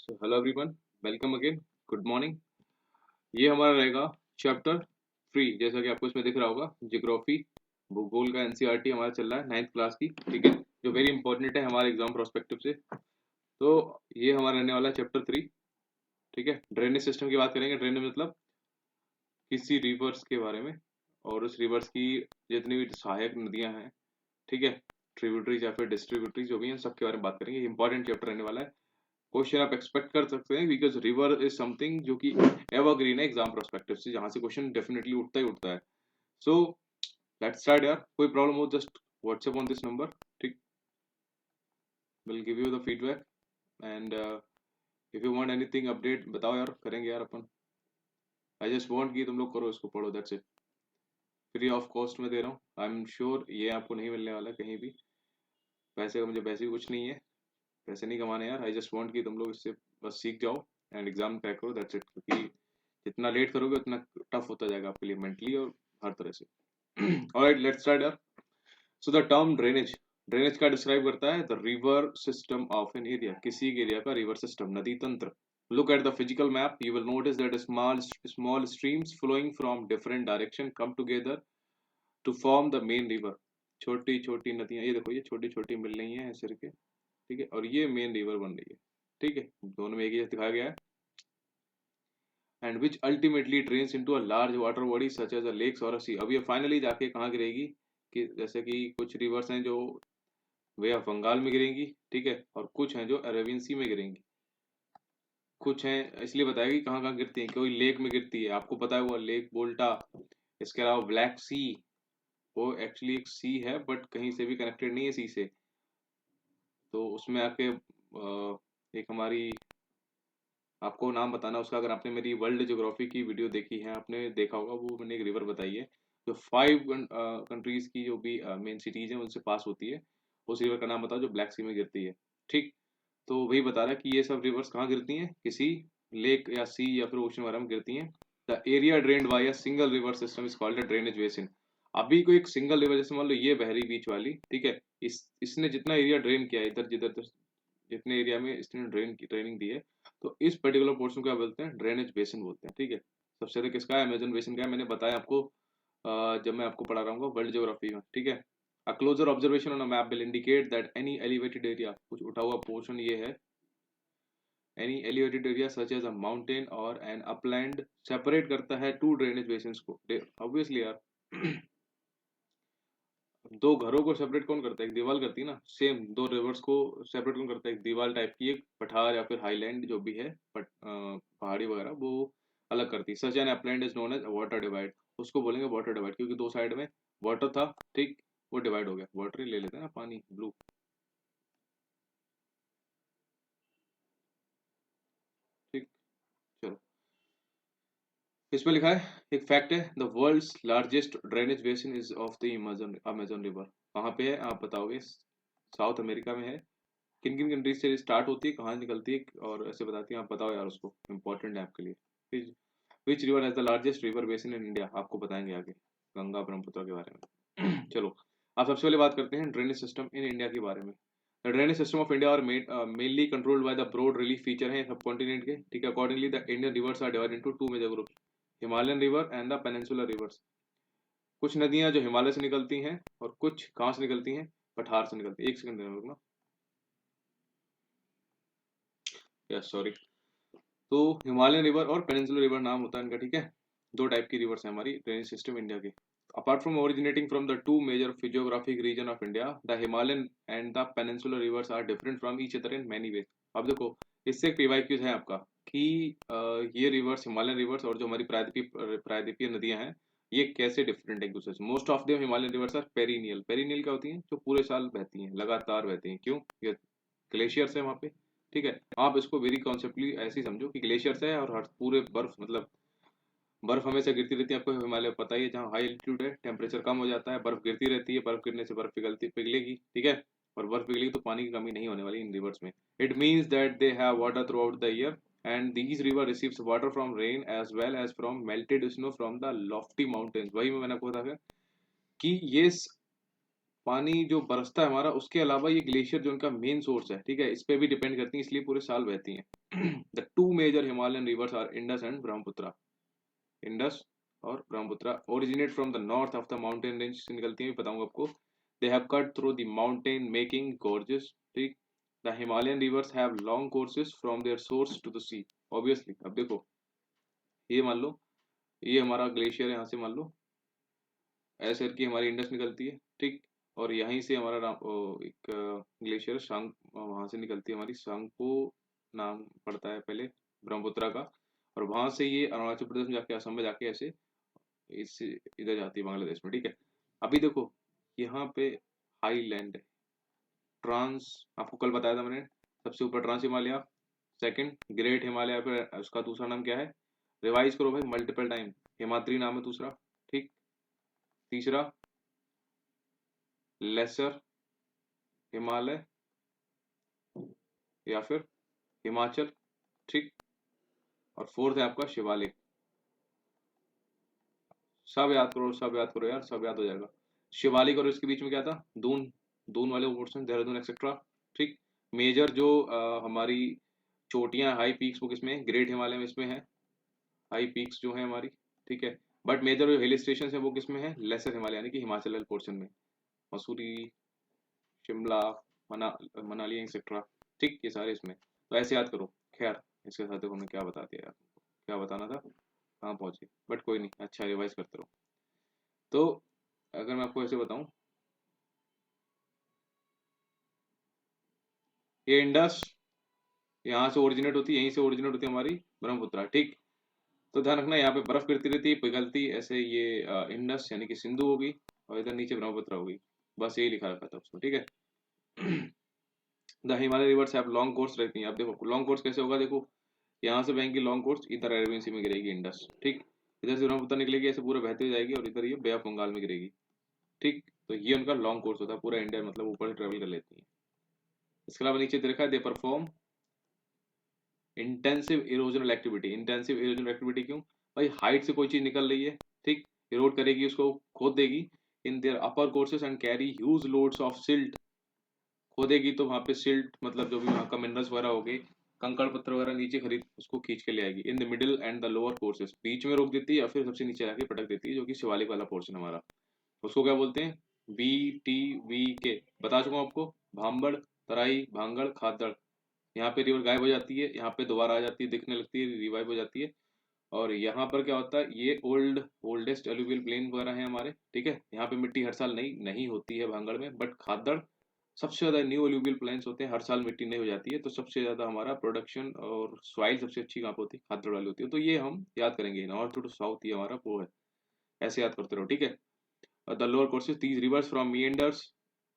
Hello everyone, welcome again, good morning. ये हमारा रहेगा चैप्टर 3, जैसा कि आपको इसमें दिख रहा होगा। ज्योग्राफी, भूगोल का एनसीईआरटी हमारा चल रहा है 9th क्लास की, ठीक है, जो वेरी इंपॉर्टेंट है हमारे एग्जाम प्रोस्पेक्टिव से। तो ये हमारा रहने वाला है चैप्टर 3, ठीक है। ड्रेनेज सिस्टम की बात करेंगे। ड्रेनेज मतलब किसी रिवर्स के बारे में, और उस रिवर्स की जितनी भी सहायक नदियां हैं, ठीक है, ट्रिब्यूटरीज या फिर डिस्ट्रीब्यूटरीज जो भी हैं, सबके बारे में बात करेंगे। इंपॉर्टेंट चैप्टर रहने वाला है। क्वेश्चन आप एक्सपेक्ट कर सकते हैं, बिकॉज रिवर इज समथिंग जो कि एवरग्रीन है एग्जाम प्रोस्पेक्टिव से, जहां से क्वेश्चन डेफिनेटली उठता ही उठता है। सो लेट्स स्टार्ट यार। कोई प्रॉब्लम हो just WhatsApp on this number, ठीक, will give you the feedback. And if you want anything update बताओ यार, करेंगे यार अपन। आई जस्ट वांट कि तुम लोग करो, इसको पढ़ो, that's it. Free of cost में दे रहा हूँ। आई एम श्योर ये आपको नहीं मिलने वाला कहीं भी। पैसे का मुझे वैसे भी कुछ नहीं है, पैसे नहीं कमाने यार। आई जस्ट वांट कि तुम लोग इससे बस सीख जाओ एंड एग्जाम क्रैक करो, दैट्स इट। क्योंकि जितना लेट करोगे उतना टफ होता जाएगा आपके लिए मेंटली और हर तरह से। ऑलराइट, लेट्स स्टार्ट यार। So the term drainage, drainage का डिस्क्राइब करता है the river system of an area, किसी एक एरिया का रिवर सिस्टम, नदी तंत्र। Look at the physical map, you will notice that small streams flowing from different direction come together to form the main river। छोटी छोटी नदियां, ये देखो, ये छोटी छोटी मिल रही हैं ऐसे करके, ठीक है, और ये मेन रिवर बन रही है, ठीक है। दोनों में एक ही जैसे दिखाया गया है। And which ultimately drains into a large water body such as a lakes और अ सी। अब ये फाइनली जाके कहाँ गिरेगी, कि जैसे कि कुछ रिवर्स हैं जो वे ऑफ बंगाल में गिरेंगी, ठीक है, और कुछ हैं जो अरेबियन सी में गिरेंगी। कुछ हैं इसलिए बताएगी कहाँ कहाँ गिरती हैं, कोई लेक में गिरती है, आपको पता है वो लेक बोल्टा। इसके अलावा ब्लैक सी, वो एक्चुअली एक सी है बट कहीं से भी कनेक्टेड नहीं है सी से। तो उसमें आके एक हमारी, आपको नाम बताना उसका, अगर आपने मेरी वर्ल्ड ज्योग्राफी की वीडियो देखी है, आपने देखा होगा, वो मैंने एक रिवर बताई है जो 5 कंट्रीज की जो भी मेन सिटीज हैं उनसे पास होती है। उस रिवर का नाम बताओ जो ब्लैक सी में गिरती है, ठीक। तो वही बता रहा है कि ये सब रिवर्स कहाँ गिरती हैं, किसी लेक या सी या फिर ओशन वगैरह में गिरती हैं। The area drained by a single river system is called a drainage basin. अभी कोई एक सिंगल रिवर, जैसे मान लो ये बहरी बीच वाली, ठीक है, इसने जितना एरिया ड्रेन किया है इधर जिधर, जितने एरिया में इसने ड्रेन की ट्रेनिंग दी है, तो इस पर्टिकुलर पोर्शन को क्या बोलते हैं, ड्रेनेज बेसिन बोलते हैं, ठीक है। सबसे ज्यादा किसका है, अमेजन बेसिन का है। मैंने बताया आपको जब मैं आपको पढ़ा रहा हूँ वर्ल्ड ज्योग्राफी में, ठीक है। A closer observation on a map will indicate that any elevated area, कुछ उठा हुआ पोर्शन ये है, any elevated area such as a mountain or an upland separate करता है टू ड्रेनेज बेसिन को, ऑब्वियसली यार। दो घरों को सेपरेट कौन करता है, एक दीवार करती है ना, सेम दो रिवर्स को सेपरेट कौन करता है, एक दीवार टाइप की, एक पठार या फिर हाईलैंड जो भी है, बट पहाड़ी वगैरह वो अलग करती है। Such an upland is known as water divide, उसको बोलेंगे वाटर डिवाइड, क्योंकि दो साइड में वाटर था, ठीक, वो डिवाइड हो गया। वाटर ही ले लेते हैं ना, पानी ब्लू, ठीक। चलो, इसमें लिखा है, एक फैक्ट है, the world's largest drainage basin is of the Amazon, Amazon river. कहाँ पे है आप बताओगे, साउथ अमेरिका में है। किन किन कंट्रीज से स्टार्ट होती है, कहाँ निकलती है, और ऐसे बताती है, आप बताओ यार उसको, इंपॉर्टेंट है आपके लिए। Which river has the largest river basin in India, आपको बताएंगे आगे, गंगा ब्रह्मपुत्र के बारे में। चलो, आप सबसे पहले बात करते हैं ड्रेनेज सिस्टम इन इंडिया के बारे में। The drainage system of India are mainly controlled by the broad relief feature है सब कॉन्टिनेंट के, ठीक है। Accordingly the Indian rivers are divided into two major groups, Himalayan river and the peninsular rivers. कुछ नदियां जो हिमालय से निकलती हैं और कुछ कहाँ से निकलती हैं, पठार से निकलती है। एक सेकंड देना रुकना, यस सॉरी। तो हिमालयन रिवर और पेनिनसुलर रिवर नाम होता है इनका, ठीक है। दो टाइप की रिवर्स है हमारी ड्रेनेज सिस्टम इंडिया के। Apart from originating from the two major physiographic region of India, the Himalayan and the peninsular rivers are different from each other in many ways. अब देखो, इससे एक पीवाईक्यूज है आपका कि ये रिवर्स, हिमालयन रिवर्स और जो हमारी प्रायद्वीपीय प्रायद्वीपीय नदियां हैं, ये कैसे डिफरेंट है एक दूसरे से। Most of the Himalayan rivers are perennial. Perennial क्या होती हैं, जो पूरे साल बहती हैं, लगातार बहती हैं। क्यों, ये ग्लेशियर्स है वहाँ पे, ठीक है। आप इसको वेरी कॉन्सेप्टली ऐसे ही समझो कि ग्लेशियर्स है और हर पूरे बर्फ, मतलब बर्फ हमेशा गिरती रहती है। आपको हिमालय पता ही है, जहाँ हाई एल्टीट्यूड है टेम्परेचर कम हो जाता है, बर्फ गिरती रहती है, बर्फ गिरने से बर्फ पिघलेगी, ठीक है। और बर्फ पिघलेगी तो पानी की कमी नहीं होने वाली इन रिवर्स में। It means that they have water throughout the year and these river receives water from rain as well as from melted snow from the lofty mountains. वही मैंने आपको बताया कि ये पानी जो बरसता है हमारा, उसके अलावा ये ग्लेशियर जो उनका मेन सोर्स है, ठीक है, इस पे भी डिपेंड करती है, इसलिए पूरे साल बहती हैं। The two major Himalayan rivers are Indus and Brahmaputra. Indus और Brahmaputra originate from the north of the mountain range से निकलती है, बताऊंगा आपको। They have cut through the mountain making gorges, ठीक। The Himalayan rivers have long courses from their source to the sea. Obviously अब देखो, ये मान लो ये हमारा ग्लेशियर है, यहाँ से मान लो ऐसे करके हमारी इंडस निकलती है, ठीक। और यहीं से हमारा एक ग्लेशियर शांग वहां से निकलती है हमारी, सांगपो नाम पड़ता है पहले ब्रह्मपुत्र का। और वहां से ये अरुणाचल प्रदेश में जाके, असम में जाके ऐसे इस इधर जाती है बांग्लादेश में, ठीक है। अभी देखो यहाँ पे हाई लैंड है, ट्रांस, आपको कल बताया था मैंने, सबसे ऊपर trans Himalaya, second great Himalaya, फिर उसका दूसरा नाम क्या है, रिवाइज करो भाई मल्टीपल टाइम, हिमाद्री नाम है दूसरा, ठीक। तीसरा लेसर हिमालय या फिर हिमाचल, ठीक। और फोर्थ है आपका शिवालिक। सब याद करो, सब याद करो यार, सब याद हो जाएगा। शिवालिक और इसके बीच में क्या था, दून, दून वाले पोर्शन, देहरादून एक्सेट्रा, ठीक। मेजर जो हमारी चोटियां हाई पीक्स वो किसमें है, ग्रेट हिमालय में इसमें है, हाई पीक्स जो है हमारी, ठीक है। बट मेजर जो हिल स्टेशन है वो किसमें है, लेसर हिमालय यानी कि हिमाचल वाले पोर्शन में, मसूरी, शिमला, मनाली एक्सेट्रा, ठीक, ये सारे इसमें। तो ऐसे याद करो। खैर, इसके साथ देखो मैं क्या बता दिया यार, क्या बताना था, कहाँ पहुंचे, बट कोई नहीं, अच्छा रिवाइज करते रहो। तो अगर मैं आपको ऐसे बताऊं, ये इंडस यहाँ से ओरिजिनेट होती है, यहीं से ओरिजिनेट होती है हमारी ब्रह्मपुत्र, ठीक। तो ध्यान रखना, यहाँ पे बर्फ गिरती रहती है, पिघलती ऐसे, ये इंडस यानी कि सिंधु होगी, और इधर नीचे ब्रह्मपुत्र होगी, बस यही लिखा रखा था उसको, ठीक है। The Himalaya reverse have long course रहती हैं। अब देखो लॉन्ग कोर्स कैसे होगा, देखो यहाँ से बहेंगी लॉन्ग कोर्स, इधर अरेबियन सी में गिरेगी इंडस, ठीक। इधर से ब्रह्मपुत्र निकलेगी ऐसे पूरा बहते हुए जाएगी, और इधर ये बे ऑफ बंगाल में गिरेगी, ठीक। तो ये उनका लॉन्ग कोर्स होता है, पूरा इंडिया मतलब ऊपर से ट्रेवल कर लेती है। इसके अलावा नीचे देखा है, they perform intensive erosional activity. Intensive erosional activity क्यों भाई, हाइट से कोई चीज निकल रही है, ठीक, इरोड करेगी, उसको खोद देगी in their upper courses and carry huge loads of silt. खोदेगी तो वहां पे सिल्ट मतलब जो भी वहां का मिनरल्स वगैरह हो गए, कंकड़ पत्थर वगैरह नीचे खरीद उसको खींच के ले आएगी। In the middle and the lower courses, बीच में रोक देती है या फिर सबसे नीचे जाके पटक देती है, जो कि शिवालिक वाला पोर्शन हमारा, उसको क्या बोलते हैं, BTV के, बता चुका हूँ आपको। भांबड़, तराई, भांगड़, खादड़, यहाँ पे रिवर गायब हो जाती है, यहाँ पे दोबारा आ जाती है, दिखने लगती है, रिवाइव हो जाती है। और यहाँ पर क्या होता है, ये ओल्डेस्ट एलुवियल प्लेन वगैरह है हमारे, ठीक है। यहाँ पे मिट्टी हर साल नई नहीं होती है भांगड़ में, बट खादड़ सबसे ज्यादा न्यू एलुवियल प्लेन्स होते हैं, हर साल मिट्टी नई हो जाती है, तो सबसे ज्यादा हमारा प्रोडक्शन और सॉइल सबसे अच्छी कहाँ पे होती है, खादड़ वाली होती है। तो ये हम याद करेंगे, नॉर्थ टू साउथ ये हमारा वो है, ऐसे याद करते रहो, ठीक है। The lower courses these rivers from meanders,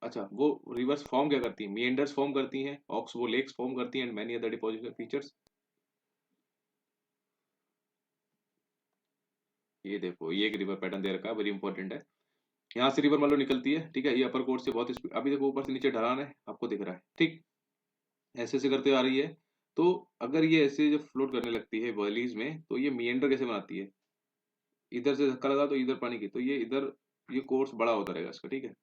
अच्छा वो रिवर्स फॉर्म क्या करती हैं, मिएंडर्स फॉर्म करती हैं, ऑक्सबो लेक्स फॉर्म करती हैं, and many other deposit features. ये देखो, ये एक रिवर पैटर्न दे रखा है, वेरी इंपॉर्टेंट है। यहाँ से रिवर मान लो निकलती है, ठीक है, ये अपर कोर्स से बहुत स्पीड, अभी देखो ऊपर से नीचे ढलान है, आपको दिख रहा है, ठीक, ऐसे ऐसे करते आ रही है। तो अगर ये ऐसे जब फ्लोट करने लगती है वैलीज में, तो ये मिएंडर कैसे बनाती है, इधर से धक्का लगा तो इधर पानी की, तो ये इधर ये कोर्स बड़ा होता रहेगा इसका, ठीक है।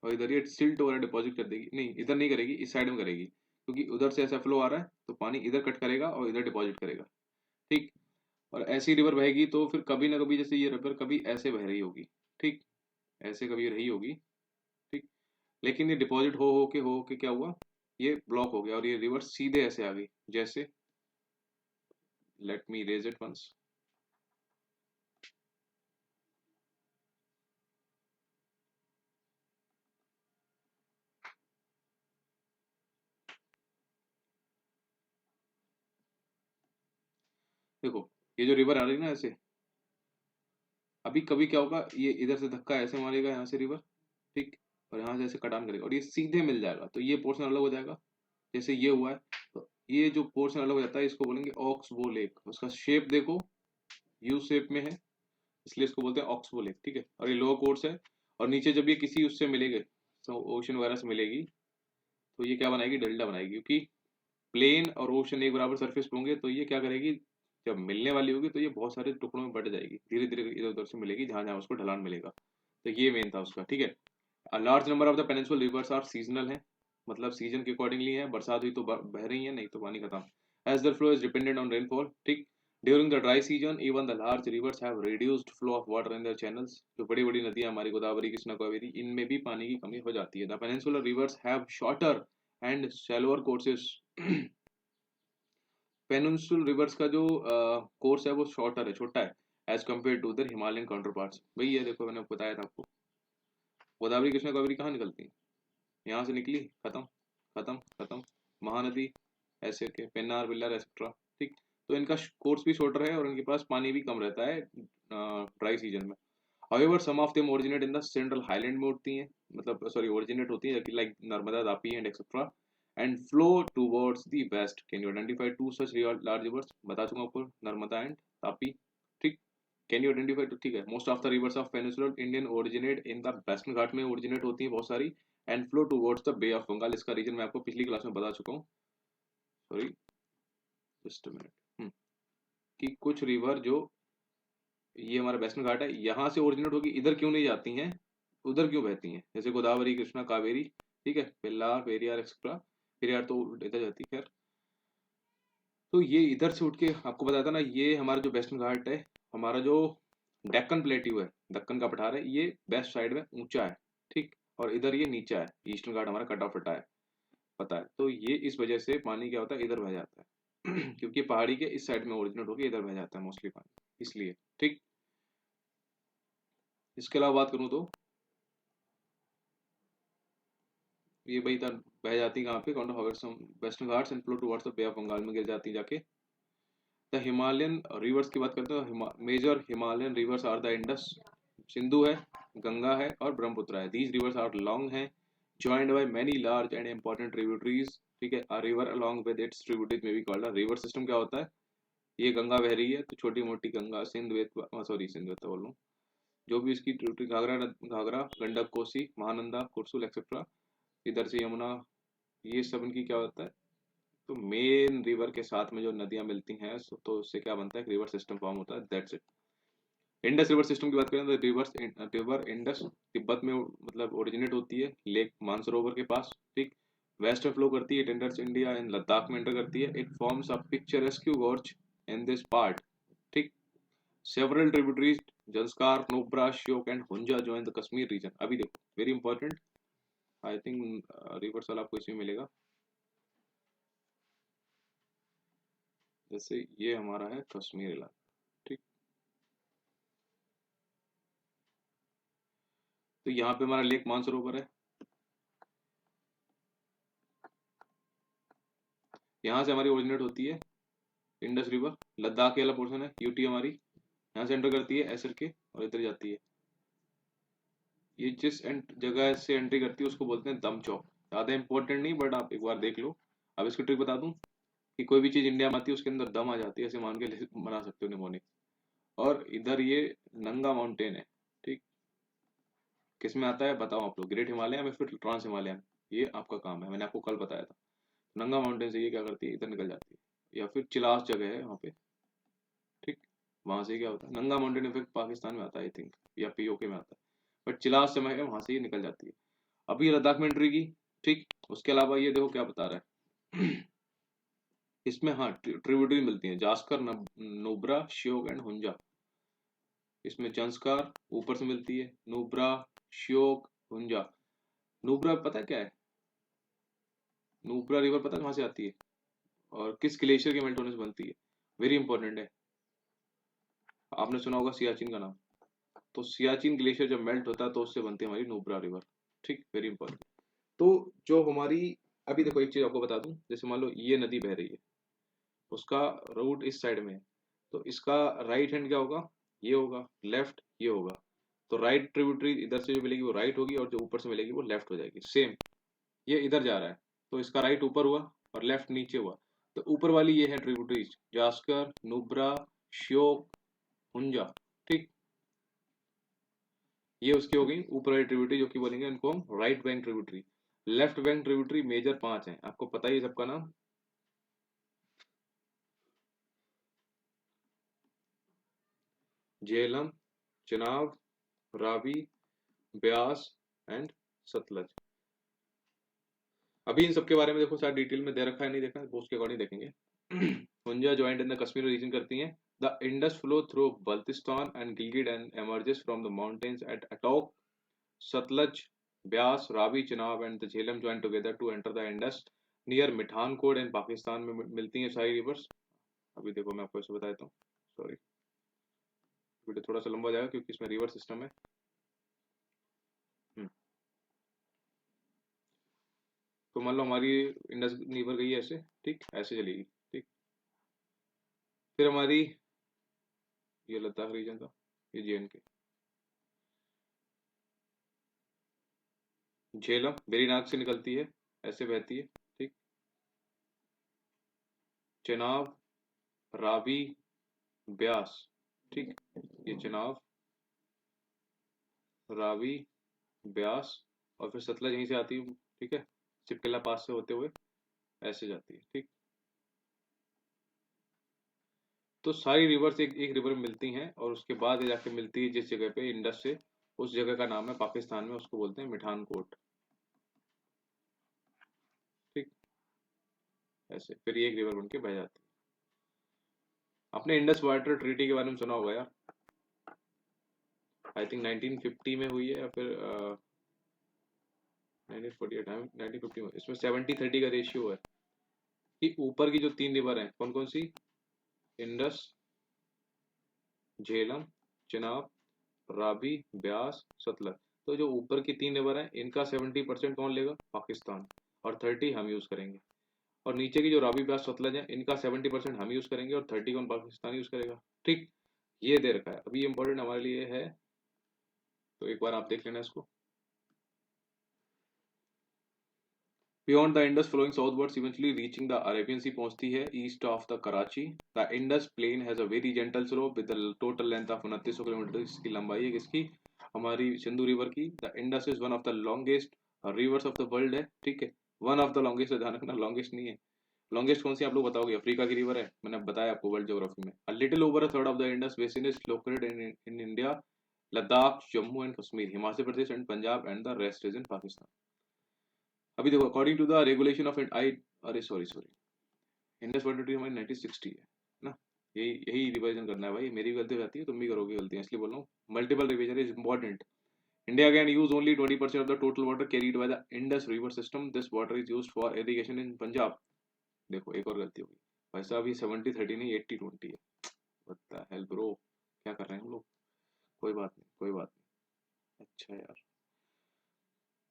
और इधर ये सिल्ट वगैरह डिपॉजिट कर देगी, नहीं इधर नहीं करेगी, इस साइड में करेगी, क्योंकि उधर से ऐसा फ्लो आ रहा है, तो पानी इधर कट करेगा और इधर डिपॉजिट करेगा, ठीक। और ऐसी रिवर बहेगी तो फिर कभी ना कभी, जैसे ये रिवर कभी ऐसे बह रही होगी, ठीक, ऐसे कभी रही होगी, ठीक। लेकिन ये डिपॉजिट हो के क्या हुआ, ये ब्लॉक हो गया, और ये रिवर सीधे ऐसे आ गई, जैसे, let me raise it once. देखो ये जो रिवर आ रही है ना ऐसे, अभी कभी क्या होगा, ये इधर से धक्का ऐसे मारेगा यहाँ से रिवर, ठीक, और यहाँ से ऐसे कटान करेगा, और ये सीधे मिल जाएगा, तो ये पोर्शन अलग हो जाएगा, जैसे ये हुआ है। तो ये जो पोर्शन अलग हो जाता है, इसको बोलेंगे ऑक्सबो लेक। उसका शेप देखो, यू शेप में है, इसलिए इसको बोलते हैं ऑक्सबो लेक, ठीक है। और ये लोअर कोर्स है, और नीचे जब ये किसी उससे मिलेगी, तो ओशन वगैरह से मिलेगी, तो ये क्या बनाएगी, डेल्टा बनाएगी, क्योंकि प्लेन और ओशन एक बराबर सरफेस पे होंगे, तो ये क्या करेगी, जब मिलने वाली होगी तो ये बहुत सारे टुकड़ों में बट जाएगी, धीरे धीरे इधर उधर से मिलेगी, जहां जहां उसको ढलान मिलेगा। तो ये मेन था उसका, ठीक है। A large number of the peninsular rivers are seasonal है, मतलब सीजन के अकॉर्डिंगली है, बरसात हुई तो बह रही है, नहीं तो पानी खत्म. As their flow is dependent on rainfall, ठीक. During the dry season, even the large rivers have reduced flow of water in their channels. जो बड़ी बड़ी नदियां हमारी गोदावरी, कृष्णा, कावेरी, इनमें भी पानी की कमी हो जाती है. The peninsular rivers have shorter and shallower courses. Peninsular rivers का जो कोर्स है वो शॉर्टर है, छोटा है, as compare to their Himalayan counterparts. भाई ये देखो मैंने बताया था आपको, गोदावरी, कृष्णा, कावेरी कहाँ निकलती है, यहाँ से निकली, खत्म खत्म खत्म. महानदी ऐसे के पेन्नार बिल्लार एक्सेट्रा, ठीक. तो इनका कोर्स भी शॉर्टर है और इनके पास पानी भी कम रहता है ड्राई सीजन में. However, some of them originate in the central highland में उठती हैं, मतलब सॉरी ओरिजिनेट होती हैं, like Narmada, Tapi and etcetera, and flow towards the west. Can you identify two such large rivers? बता चुका आपको, नर्मदा एंड तापी, ठीक. Can you identify, तो ठीक है. Most of the rivers of peninsular Indian originate in the western घाट में originate होती हैं बहुत सारी, and flow towards the Bay of Bengal. इसका रीजन मैं आपको पिछली क्लास में बता चुका हूँ, सॉरी जस्ट अ मिनट, कि कुछ रिवर जो ये हमारा वेस्टर्न घाट है यहाँ से ओरिजिनेट होगी, इधर क्यों नहीं जाती हैं, उधर क्यों बहती हैं, जैसे गोदावरी, कृष्णा, कावेरी, ठीक है, पेल्लार, पेरियार एक्सेट्रा. पेरियार तो इधर जाती है, खैर. तो ये इधर से उठ के आपको बताया था ना, ये हमारा जो वेस्टर्न घाट है, हमारा जो डेक्कन प्लेट्यू है, दक्कन का पठार है, ये वेस्ट साइड में ऊंचा है, ठीक. और इधर ये नीचा है, ईस्टर्न घाट हमारा कटा फटा है, पता है. तो ये इस वजह से पानी क्या होता है, इधर बह जाता है. क्योंकि पहाड़ी के इस साइड में ओरिजिनेट होकर इधर बह जाता है मोस्टली पानी, इसलिए, ठीक. इसके अलावा बात करूं तो ये भाई बह जाती कहाँ पे, Western Ghats and flow towards the Bay of Bengal में गिर जाती जाके. द हिमालयन रिवर्स की बात करते हैं, major Himalayan rivers are the Indus, Sindhu है, गंगा है और ब्रह्मपुत्र है. दीज रिवर्स आर लॉन्ग हैं, joined by many large and important tributaries, ठीक है. a river along with its tributaries may be called a river system. क्या होता है, ये गंगा बह रही है तो छोटी मोटी गंगा, सिंध, बेतवा, सॉरी सिंध बेतवा बोल रहा हूँ, जो भी इसकी ट्रिब्यूटरी, घाघरा, घाघरा, गंडक, कोसी, महानंदा, कुरसुल एक्सेट्रा, इधर से यमुना, ये सब इनकी क्या होता है, तो मेन रिवर के साथ में जो नदियां मिलती हैं तो उससे क्या बनता है, रिवर सिस्टम फॉर्म होता है, that's it. Indus river system की बात करें तो रिवर इंडस तिब्बत में मतलब ओरिजिनेट होती है, लेक मानसरोवर के पास, ठीक. वेस्ट में फ्लो करती है, इंडस इंडिया इन लद्दाख में एंटर करती है. It forms a picturesque gorge in this part, ठीक. Several tributaries Zanskar, Nubra, Shyok and Hunza join the Kashmir region. अभी देखो very important, I think river साल आपको इसमें मिलेगा. जैसे ये हमारा है कश्मीर इलाका, ठीक. तो यहाँ पे हमारा लेक मानसरोवर है, यहाँ से हमारी ओरिजिनेट होती है इंडस रिवर. लद्दाख वाला पोर्शन है, यूटी हमारी यहाँ से एंटर करती है एसर के और इधर जाती है. ये जिस जगह से एंट्री करती है उसको बोलते हैं दम चौक. ज़्यादा इंपॉर्टेंट नहीं, बट आप एक बार देख लो. अब इसकी ट्रिक बता दूं कि कोई भी चीज़ इंडिया में आती है उसके अंदर दम आ जाती है, ऐसे मान के बना सकते हो निमोनिक. और इधर ये नंगा माउंटेन है, ठीक. किस में आता है बताओ आप लोग, ग्रेट हिमालय या फिर ट्रांस हिमालयन, ये आपका काम है, मैंने आपको कल बताया था. नंगा माउंटेन से ये क्या करती है, इधर निकल जाती है, या फिर चिलास जगह है वहाँ पे, ठीक. वहां से क्या होता है, नंगा माउंटेन इफेक्ट पाकिस्तान में आता है आई थिंक, या पीओके में आता है, बट चिलास समय है वहां से ये निकल जाती है. अभी लद्दाख में एंट्री की, ठीक. उसके अलावा ये देखो क्या बता रहा है. इसमें हाँ ट्रिब्यूटरी मिलती है, जास्कर, नुब्रा, श्योक एंड हुंजा. इसमें जंस्कार ऊपर से मिलती है, नुब्रा, श्योक, हुंजा. नुब्रा पता है क्या है, नुब्रा रिवर पता है कहाँ से आती है और किस ग्लेशियर के मेल्ट होने से बनती है, वेरी इंपॉर्टेंट है. आपने सुना होगा सियाचिन का नाम, तो सियाचिन ग्लेशियर जब मेल्ट होता है तो उससे बनती है हमारी नुब्रा रिवर, ठीक. Very important. तो जो हमारी, अभी देखो एक चीज आपको बता दूं, जैसे मान लो ये नदी बह रही है, उसका रूट इस साइड में है, तो इसका राइट हैंड क्या होगा, ये होगा, लेफ्ट ये होगा. तो राइट ट्रिब्यूटरी इधर से जो मिलेगी वो राइट होगी और जो ऊपर से मिलेगी वो लेफ्ट हो जाएगी. सेम ये इधर जा रहा है तो इसका राइट ऊपर हुआ और लेफ्ट नीचे हुआ. तो ऊपर वाली ये है ट्रिब्यूटरीज, जास्कर, नुब्रा, श्योक, हुंजा, ठीक. ये उसकी हो गई ऊपर वाली ट्रिब्यूटरी, जो कि बोलेंगे इनको हम right bank tributary. Left bank tributary major 5 हैं, आपको पता ही है सबका नाम. झेलम, चिनाब, रावी, ब्यास एंड सतलज। अभी इन सब के बारे में देखो सारा डिटेल में दे रखा है, नहीं देखा वो उसके अकॉर्डिंग देखेंगे। Hunza joint in the Kashmir region करती हैं। The Indus flow through Baltistan and Gilgit and emerges from the mountains at Attock. Sutlej, Beas, Ravi, Chenab and the Jhelum join together to enter the Indus near Mithankot in Pakistan में मिलती हैं सारी रिवर्स। अभी देखो मैं आपको ऐसे बता देता हूँ, सॉरी वीडियो थोड़ा सा लंबा हो जाएगा क्योंकि इसमें रिवर सिस्टम है। हम्म, तो मान लो हमारी इंडस रिवर गई है ऐसे, ठीक ऐसे चलेगी, ठीक। फिर हमारी ये लद्दाख रीजन था, ये JNK। झेलम वेरीनाग से निकलती है, ऐसे बहती है, ठीक। चेनाब, रावी, ब्यास, ठीक। ये चेनाब, रावी, ब्यास और फिर सतलज यहीं से आती है, ठीक है। चिपकला पास से होते हुए ऐसे जाती है, ठीक। तो सारी रिवर्स एक एक रिवर में मिलती हैं और उसके बाद ये जाके मिलती है जिस जगह पे इंडस से, उस जगह का नाम है पाकिस्तान में, उसको बोलते हैं मिठानकोट, ठीक। ऐसे फिर ये एक रिवर बन के बह जाती है। आपने इंडस वाटर ट्रीटी के बारे में सुना होगा यार, आई थिंक 1950 में हुई है या फिर 1948, 1950 में। इसमें 70-30 का रेशियो है कि ऊपर की जो 3 रिवर हैं कौन कौन सी, इंडस, झेलम, चिनाब, रावी, ब्यास, सतलज। तो जो ऊपर की 3 रिवर हैं इनका 70% कौन लेगा, पाकिस्तान, और 30 हम यूज करेंगे। और नीचे की जो रावी, ब्यास, सतलज है इनका 70% हम यूज करेंगे और 30 कौन, पाकिस्तान यूज करेगा, ठीक। ये दे रखा है, अभी ये इंपॉर्टेंट हमारे लिए है, तो एक बार आप देख लेना इसको। Beyond the Indus flowing southwards, eventually reaching the Arabian Sea पहुंचती है east of the Karachi. The Indus plain has a very gentle slope with a total length of 2900 kilometre. इसकी लंबाई है किसकी, हमारी सिंधु रिवर की। The Indus is one of the longest rivers of the world है, ठीक है। वन ऑफ द लॉन्गेस्ट, ध्यान रखना लॉन्गेस्ट नहीं है। लॉन्गेस्ट कौन सी आप लोग बताओगे, अफ्रीका की रिवर है, मैंने बताया आपको वर्ल्ड ज्योग्राफी में। A little over a third of the Indus basin is located in India, Ladakh, Jammu and Kashmir, Himachal Pradesh and Punjab and the rest is in Pakistan. अभी देखो according to the regulation of it I, अरे sorry sorry, Indus water treaty हमारी 1960 है ना। यही यही revision करना है भाई, मेरी भी गलती हो जाती है, तुम भी करोगे गलतियां, इसलिए बोल रहा हूँ multiple revision is important. India can use only 20% of the total water carried by the Indus river system, this water is used for irrigation इन पंजाब। देखो एक और गलती होगी भाई साहब, ये 70-30 नहीं 80-20 है। व्हाट द हेल ब्रो, क्या कर रहे हैं हम लोग, कोई बात नहीं कोई बात नहीं। अच्छा यार,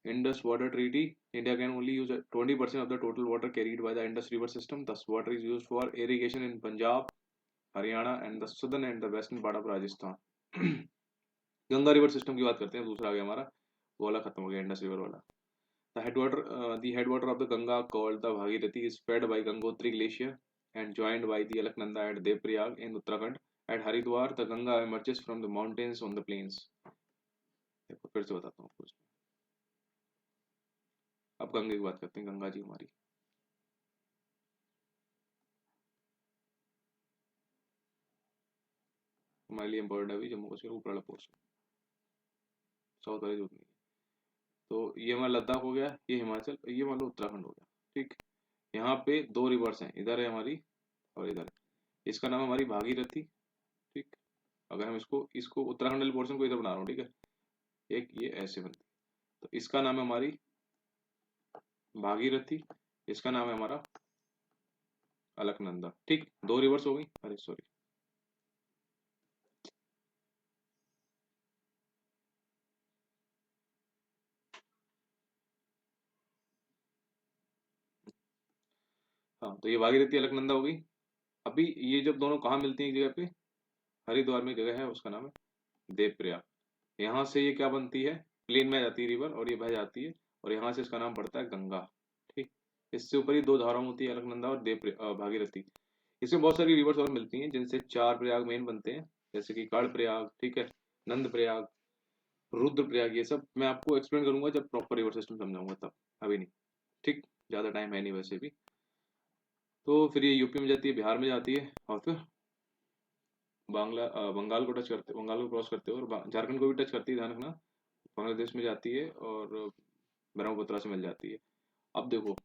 Indus Water Treaty, India can only use 20% of the total water carried by the Indus River system. Thus, water is used for irrigation in Punjab, Haryana, and the southern and the western part of Rajasthan. Ganga river system की बात करते हैं, दूसरा आ गया हमारा, वो वाला खत्म हो गया इंडस रिवर वाला। The headwater of the Ganga called the Bhagirathi is fed by Gangotri Glacier and joined by the Alaknanda at Devprayag in Uttarakhand. At Haridwar, the Ganga emerges from the mountains on the plains. देखो फिर से बताता हूँ कुछ। अब गंगा की बात करते हैं, गंगा जी हमारी हमारे लिए इम्पोर्टेंट है अभी जम्मू कश्मीर ऊपर वाला पोर्शन, साउथ वाली जो नहीं है। तो ये हमारा लद्दाख हो गया, ये हिमाचल, ये मान लो उत्तराखंड हो गया, ठीक। यहाँ पे 2 रिवर्स हैं, इधर है हमारी और इधर है। इसका नाम है हमारी भागीरथी, ठीक। अगर हम इसको इसको उत्तराखंड वाले पोर्शन को इधर बना रहा हूँ, ठीक है, एक ये ऐसे बनती है, तो इसका नाम है हमारी भागीरथी, इसका नाम है हमारा अलकनंदा, ठीक। 2 रिवर्स हो गई, अरे सॉरी, हाँ तो ये भागीरथी अलकनंदा हो गई। अभी ये जब दोनों कहाँ मिलती हैं एक जगह पे, हरिद्वार में जगह है उसका नाम है देवप्रयाग। यहाँ से ये क्या बनती है, प्लेन में जाती है रिवर और ये बह जाती है, और यहाँ से इसका नाम पड़ता है गंगा, ठीक। इससे ऊपर ही 2 धाराएं होती है, अलकनंदा और भागीरथी। इसमें बहुत सारी रिवर्स और मिलती हैं जिनसे 4 प्रयाग मेन बनते हैं, जैसे कि कर्ण प्रयाग, ठीक है, नंद प्रयाग, रुद्र प्रयाग। ये सब मैं आपको एक्सप्लेन करूंगा जब प्रॉपर रिवर सिस्टम समझाऊंगा तब, अभी नहीं, ठीक। ज्यादा टाइम है नहीं वैसे भी। तो फिर ये यूपी में जाती है, बिहार में जाती है, और फिर बंगाल को टच करते, बंगाल को क्रॉस करते हो और झारखंड को भी टच करती है, ध्यान रखना। बांग्लादेश में जाती है और ब्रह्मपुत्रा से मिल जाती है। अब देखो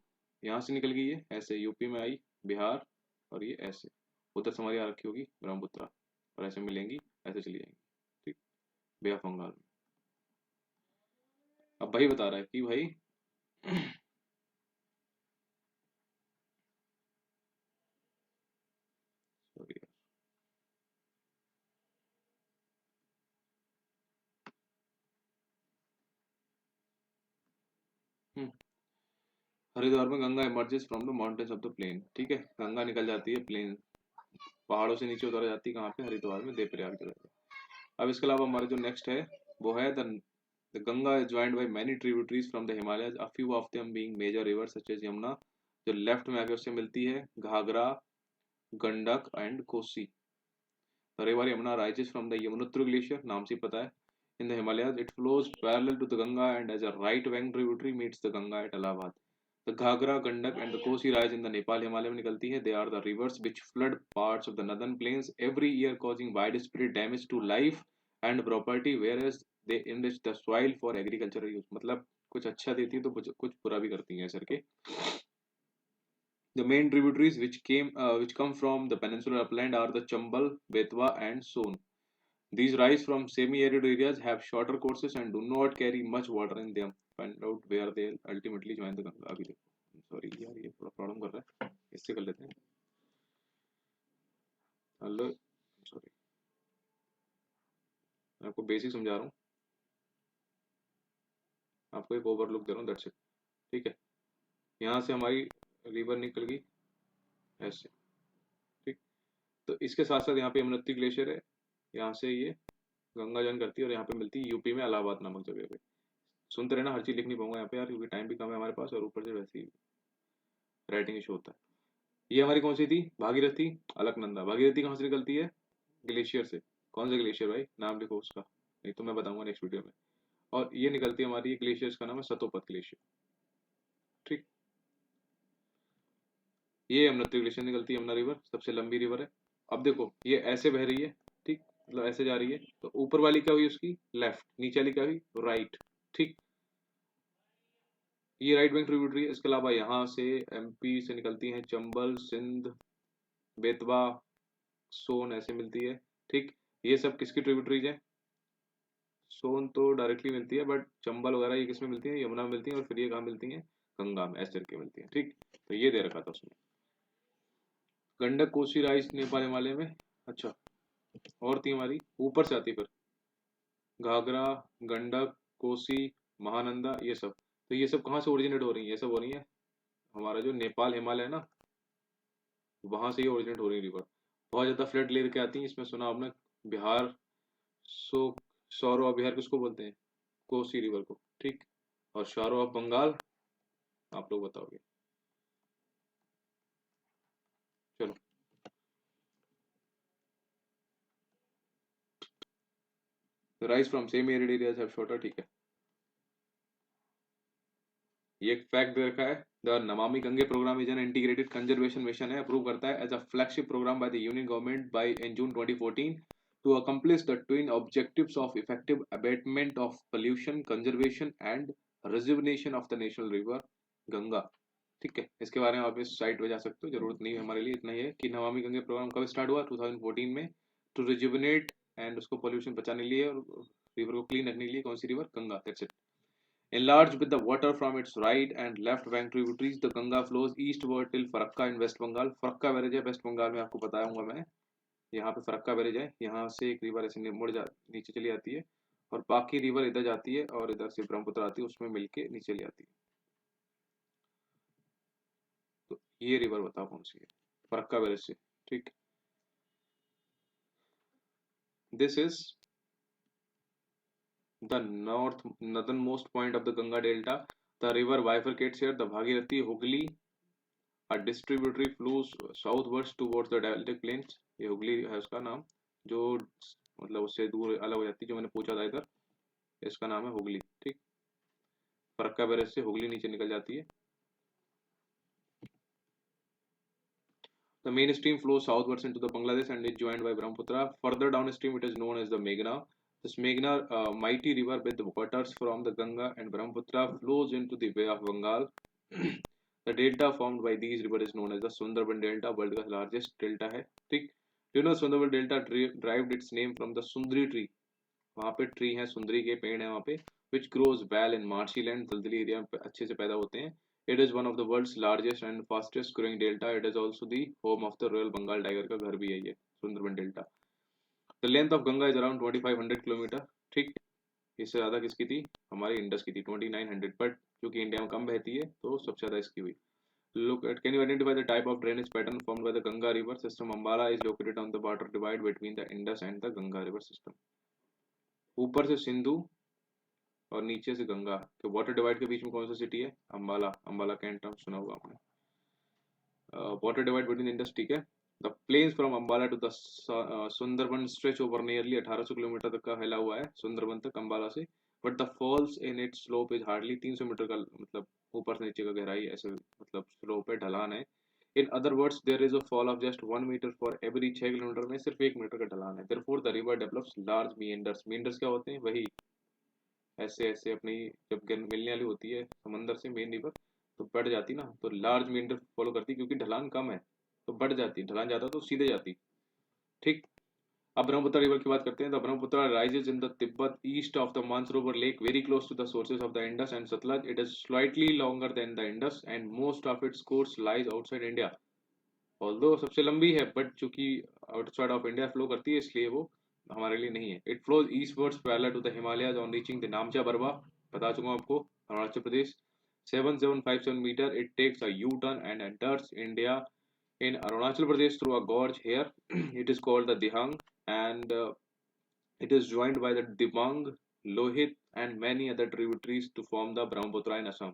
यहाँ से निकल गई है ऐसे, यूपी में आई, बिहार, और ये ऐसे उधर से हमारी आ रखी होगी ब्रह्मपुत्रा, और ऐसे मिलेंगी, ऐसे चली जाएंगी, ठीक, बे ऑफ बंगाल में। अब भाई बता रहा है कि भाई सॉरी, हरिद्वार में Ganga emerges from the mountains of the plain, ठीक है, गंगा निकल जाती है प्लेन, पहाड़ों से नीचे उतर जाती है, कहाँ पे, हरिद्वार में, देवप्रयाग जगह। अब इसके अलावा हमारा जो नेक्स्ट है वो है the Ganga is joined by many tributaries from the Himalayas, a few of them being major rivers such as Yamuna, जो लेफ्ट में आगे उससे मिलती है, Ghaghara, Gandak and Kosi. The river Yamuna rises from the Yamunotri glacier, नाम से ही पता है, in the Himalayas it flows parallel to the Ganga and as a right bank tributary meets the Ganga at Allahabad. The Ghagra, Gandak and the Kosi rise in the Nepal Himalaya में निकलती है. They are the rivers which flood parts of the northern plains every year causing widespread damage to life and property, whereas they enrich the soil for agricultural use. मतलब कुछ अच्छा देती है तो कुछ बुरा भी करती हैं सर के. The main tributaries which come from the peninsular upland are the Chambal, Betwa and Son. These rise from semi-arid areas, have shorter courses and do not carry much water in them. Find out where they ultimately join the Ganga. अभी देखो, sorry यार ये थोड़ा problem कर रहा है, इससे कर लेते हैं. हेलो, सॉरी, मैं आपको बेसिक समझा रहा हूँ, आपको एक ओवरलुक दे रहा हूँ, दैट्स इट, ठीक है. यहाँ से हमारी रिवर निकल गई ऐसे, ठीक. तो इसके साथ साथ यहाँ पे यमुनोत्री ग्लेशियर है, यहाँ से ये गंगा जॉइन करती है और यहाँ पे मिलती है यूपी में इलाहाबाद नामक जगह पे. सुनते रहना, हर चीज लिख नहीं पाऊंगा यहाँ पे यार, क्योंकि टाइम भी कम है हमारे पास और ऊपर से वैसे ही राइटिंग इशू होता है. ये हमारी कौन सी थी, भागीरथी, अलकनंदा. भागीरथी कहाँ से निकलती है, ग्लेशियर से. कौन सा ग्लेशियर भाई, नाम लिखो उसका, नहीं तो मैं बताऊंगा नेक्स्ट वीडियो में. और ये निकलती है हमारी, ग्लेशियर का नाम है सतोपत ग्लेशियर, ठीक. ये यमुनोत्री ग्लेशियर निकलती है, यमुना रिवर सबसे लंबी रिवर है. अब देखो ये ऐसे बह रही है, ठीक, मतलब ऐसे जा रही है, तो ऊपर वाली क्या हुई उसकी लेफ्ट, नीचे वाली क्या हुई राइट, ठीक. ये राइट बैंक ट्रिब्यूटरी है. इसके अलावा यहाँ से एमपी से निकलती हैं चंबल, सिंध, बेतवा, सोन, ऐसे मिलती है, ठीक. ये सब किसकी ट्रिब्यूटरीज है, सोन तो डायरेक्टली मिलती है, बट चंबल वगैरह ये किसमें मिलती है, यमुना में मिलती है, और फिर ये कहाँ मिलती है, गंगा में, ऐसे करके मिलती है, ठीक. तो ये दे रखा था उसमें. गंडक, कोसी राइज नेपाल हिमालय में. अच्छा, और थी हमारी, ऊपर से आती है फिर घाघरा, गंडक, कोसी, महानंदा, ये सब. तो ये सब कहाँ से ओरिजिनेट हो रही है, ये सब हो रही है हमारा जो नेपाल हिमालय है ना, वहां से ये ओरिजिनेट हो रही है रिवर. बहुत ज्यादा फ्लड लेकर आती है, इसमें सुना आपने, बिहार, सो सौरो बिहार किसको बोलते हैं, कोसी रिवर को, ठीक. और शारो ऑफ बंगाल आप लोग बताओगे. चलो, rise from same arid areas have shorter, ठीक है. ये एक फैक्ट दे रखा है, the Namami Gange programme is an integrated conservation mission है, अप्रूव करता है as a flagship programme by the union government by in June 2014 to accomplish the twin objectives of effective abatement of pollution, conservation and rejuvenation of the national river Ganga, ठीक है. इसके बारे में आप इस साइट पे जा सकते हो, जरूरत नहीं है हमारे लिए, इतना ही है कि नमामि गंगे प्रोग्राम कब स्टार्ट हुआ, 2014 में, टू रिजुविनेट एंड उसको पोल्यूशन बचाने के लिए और रिवर को क्लीन रखने के लिए. कौन सी river, Ganga, that's it. Enlarged with the water from its right and left bank tributaries, the Ganga flows eastward till Farakka in West Bengal. Farakka barrage है वेस्ट बंगाल में, आपको बताया हूँ मैं. यहाँ पे फरक्का बैरेज है, यहाँ से एक रिवर ऐसे मुड़ जा नीचे चली आती है, और बाकी रिवर इधर जाती है और इधर से ब्रह्मपुत्र आती है, उसमें मिलके नीचे चली आती है. तो ये रिवर बताओ कौन सी है, फरक्का बैरेज से, ठीक. This is the northernmost point of the Ganga Delta. The river bifurcates here. The Bhagirathi Hooghly, a distributary, flows southwards towards the Deltic Plains. ये हुगली है उसका नाम, जो मतलब उससे दूर अलग हो जाती है, जो मैंने पूछा था इधर, इसका नाम है हुगली, ठीक. फरक्का बैरेज से हुगली नीचे निकल जाती है. The main stream flows southwards into the Bangladesh and is joined by Brahmaputra. Further downstream, it is known as the Meghna. This Meghna, mighty river with waters from the Ganga and Brahmaputra, flows into the Bay of Bengal. The delta formed by these rivers is known as the Sundarban Delta, world का largest delta है. ठीक. Do you know Sundarban Delta derived its name from the Sundri tree? वहाँ पे tree है, सुंदरी के पेड़ है वहाँ पे, which grows well in marshy land, दलदली एरिया में अच्छे से पैदा होते हैं. It is one of the world's largest and fastest growing delta. It is also the home of the Royal Bengal tiger का घर भी है ये Sundarban delta. The length of Ganga is around 2500 kilometre. ठीक. इससे ज़्यादा किसकी थी? हमारी इंडस की थी 2900, बट क्योंकि इंडिया में कम बहती है तो सबसे ज़्यादा इसकी हुई. Look at, can you identify the type of drainage pattern formed by the Ganga river system? Ambala is located on the border divide between the Indus and the Ganga river system. ऊपर से सिंधु और नीचे से गंगा के water divide के बीच में कौन सा सिटी है? अंबाला. अंबाला कैंट नाम सुना होगा आपने. Water divide between Indus. ठीक है. The plains from Ambala to the Sundarban stretch over nearly 1800 kilometre तक का फैला हुआ है सुंदरबन तक अंबाला से. But the falls in its slope is hardly 300 metre का, मतलब ऊपर से नीचे का गहराई ऐसे, मतलब स्लोप है, ढलान है. In other words there is a fall of just 1 metre for every 6 kilometre में सिर्फ 1 मीटर का ढलान है. Therefore the river develops large meanders. Meanders क्या होते हैं? वही ऐसे ऐसे अपनी जब मिलने वाली होती है समंदर से मेन रिवर तो बढ़ जाती ना, तो लार्ज मींडर फॉलो करती क्योंकि ढलान कम है तो बढ़ जाती, ढलान ज्यादा तो सीधे जाती. ठीक. अब ब्रह्मपुत्र रिवर की बात करते हैं. The Brahmaputra rises in the Tibet east of the Mansarovar lake very close to the sources of the Indus and Sutlej. It is slightly longer than the Indus and most of its course lies outside India. Although सबसे लंबी है but चूंकि outside of India flow करती है इसलिए वो हमारे लिए नहीं है. It flows eastwards parallel to the Himalayas on reaching the Namcha Barwa. बता चुका हूं आपको. Arunachal Pradesh. 7757 metre. It takes a U turn and enters India in Arunachal Pradesh through a gorge here. It is called the Dihang and it is joined by the Dibang, Lohit and many other tributaries to form the Brahmaputra in Assam.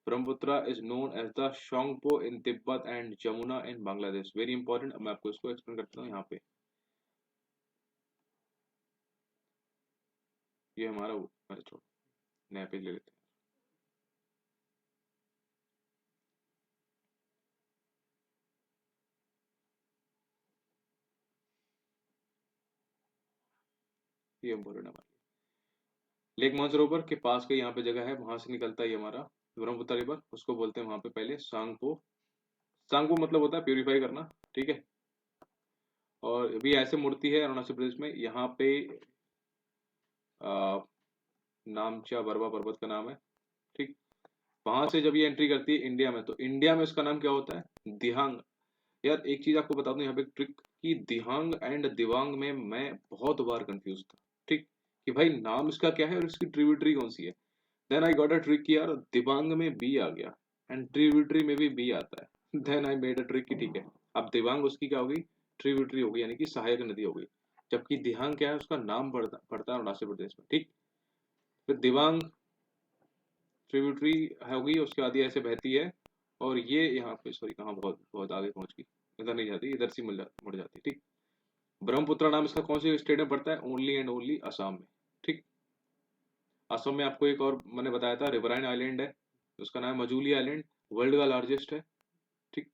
Brahmaputra is known as the Shangpo in Tibet and Jamuna in Bangladesh. Very important. मैं आपको इसको explain करता हूँ यहाँ पे. ये हमारा अरे छोड़, नया पेज ले लेते हैं. ये इम्पोर्टेंट हमारे लेक मानसरोवर के पास के यहाँ पे जगह है, वहां से निकलता है ये हमारा ब्रह्मपुत्र रिवर. उसको बोलते हैं वहां पे पहले सांगपो. सांगपो मतलब होता है प्यूरिफाई करना. ठीक है. और भी ऐसे मूर्ति है अरुणाचल प्रदेश में. यहाँ पे नामचा बरवा पर्वत का नाम है. ठीक. वहां से जब ये एंट्री करती है इंडिया में तो इंडिया में इसका नाम क्या होता है? दिहांग. यार एक चीज आपको बता दूं यहाँ पे ट्रिक कि दिहांग एंड दिवांग में मैं बहुत बार कंफ्यूज था. ठीक. कि भाई नाम इसका क्या है और इसकी ट्रिब्यूटरी कौन सी है. Then I got a trick कि यार दिबांग में बी आ गया एंड ट्रिब्यूटरी में भी बी आता है. Then I made a trick कि ठीक है अब दिबांग उसकी क्या होगी? ट्रिब्यूटरी होगी यानी कि सहायक नदी होगी. जबकि दिहांग क्या है? उसका नाम पड़ता है अरुणाचल प्रदेश में. ठीक. फिर दिबांग ट्रिब्यूटरी होगी, उसके बाद ये ऐसे बहती है और ये यहाँ पे सॉरी कहाँ बहुत बहुत आगे पहुंच गई, इधर नहीं जाती, इधर से मुड़ जाती. ठीक. ब्रह्मपुत्र नाम इसका कौन से स्टेट में पड़ता है? ओनली एंड ओनली असम में. ठीक. असम में आपको एक और मैंने बताया था रिवराइन आइलैंड है, उसका नाम है मजूली आइलैंड, वर्ल्ड का लार्जेस्ट है. ठीक.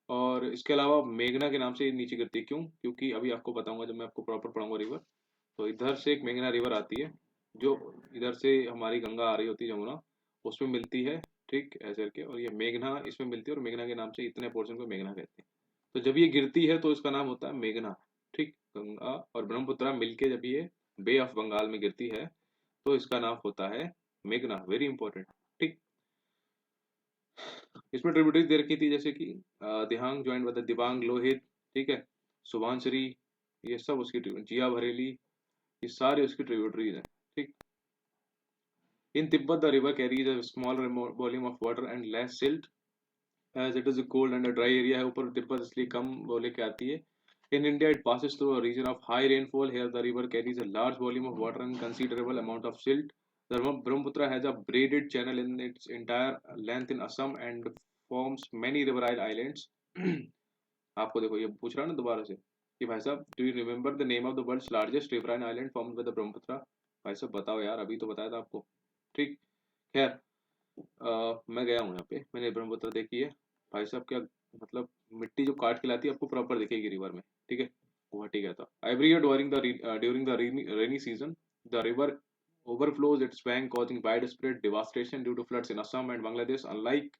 और इसके अलावा मेघना के नाम से नीचे गिरती है. क्यों? क्योंकि अभी आपको बताऊंगा जब मैं आपको प्रॉपर पढ़ाऊंगा रिवर. तो इधर से एक मेघना रिवर आती है जो इधर से हमारी गंगा आ रही होती है जमुना, उसमें मिलती है. ठीक. ऐसे करके और ये मेघना इसमें मिलती है और मेघना के नाम से इतने पोर्शन को मेघना कहते हैं. तो जब ये गिरती है तो इसका नाम होता है मेघना. ठीक. गंगा और ब्रह्मपुत्र मिलके जब ये बे ऑफ बंगाल में गिरती है तो इसका नाम होता है मेघना. Very important. ठीक. इसमें ट्रिब्यूटरीज दे रखी थी जैसे कि Dihang joint by the Dibang, Lohit. ठीक है. सुबनसिरी, ये सब उसकी जिया भरेली, ये सारे उसकी ट्रिब्यूटरीज हैं. ठीक. In Tibet the river carries a small volume of water and less silt as it is a cold and dry area है. ऊपर तिब्बत इसलिए कम वो लेके आती है. In India, it passes through a region of high rainfall. Here, the river carries a large volume of water and considerable amount of silt. The Brahmaputra has a braided channel in its entire length in Assam and forms many riverine islands. आपको देखो ये पूछ रहा है ना दोबारा से कि भाई साहब do you remember the name of the world's largest riverine island formed by the Brahmaputra. भाई साहब बताओ यार, अभी तो बताया था आपको. ठीक. खैर मैं गया हूँ यहाँ पे, मैंने ब्रह्मपुत्र देखी है. भाई साहब क्या मतलब मिट्टी जो काट के लाती है आपको प्रॉपर दिखेगी रिवर में. ठीक है. गुवाहाटी गया था। Every year during the rainy season the river overflows its bank, causing widespread devastation due to floods in Assam and Bangladesh. Unlike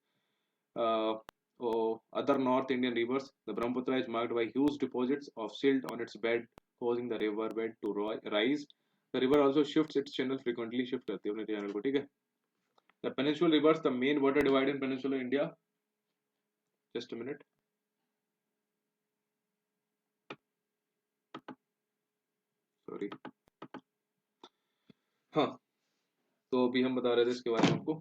other North Indian rivers, the Brahmaputra is marked by huge deposits of silt on its bed, causing the river bed to rise. The river also shifts its channel frequently. Shift करती है अपने channel को, ठीक है? The peninsular rivers, the main water divide in peninsular India. Just a minute. Sorry. हाँ, तो अभी हम बता रहे थे इसके बारे में आपको।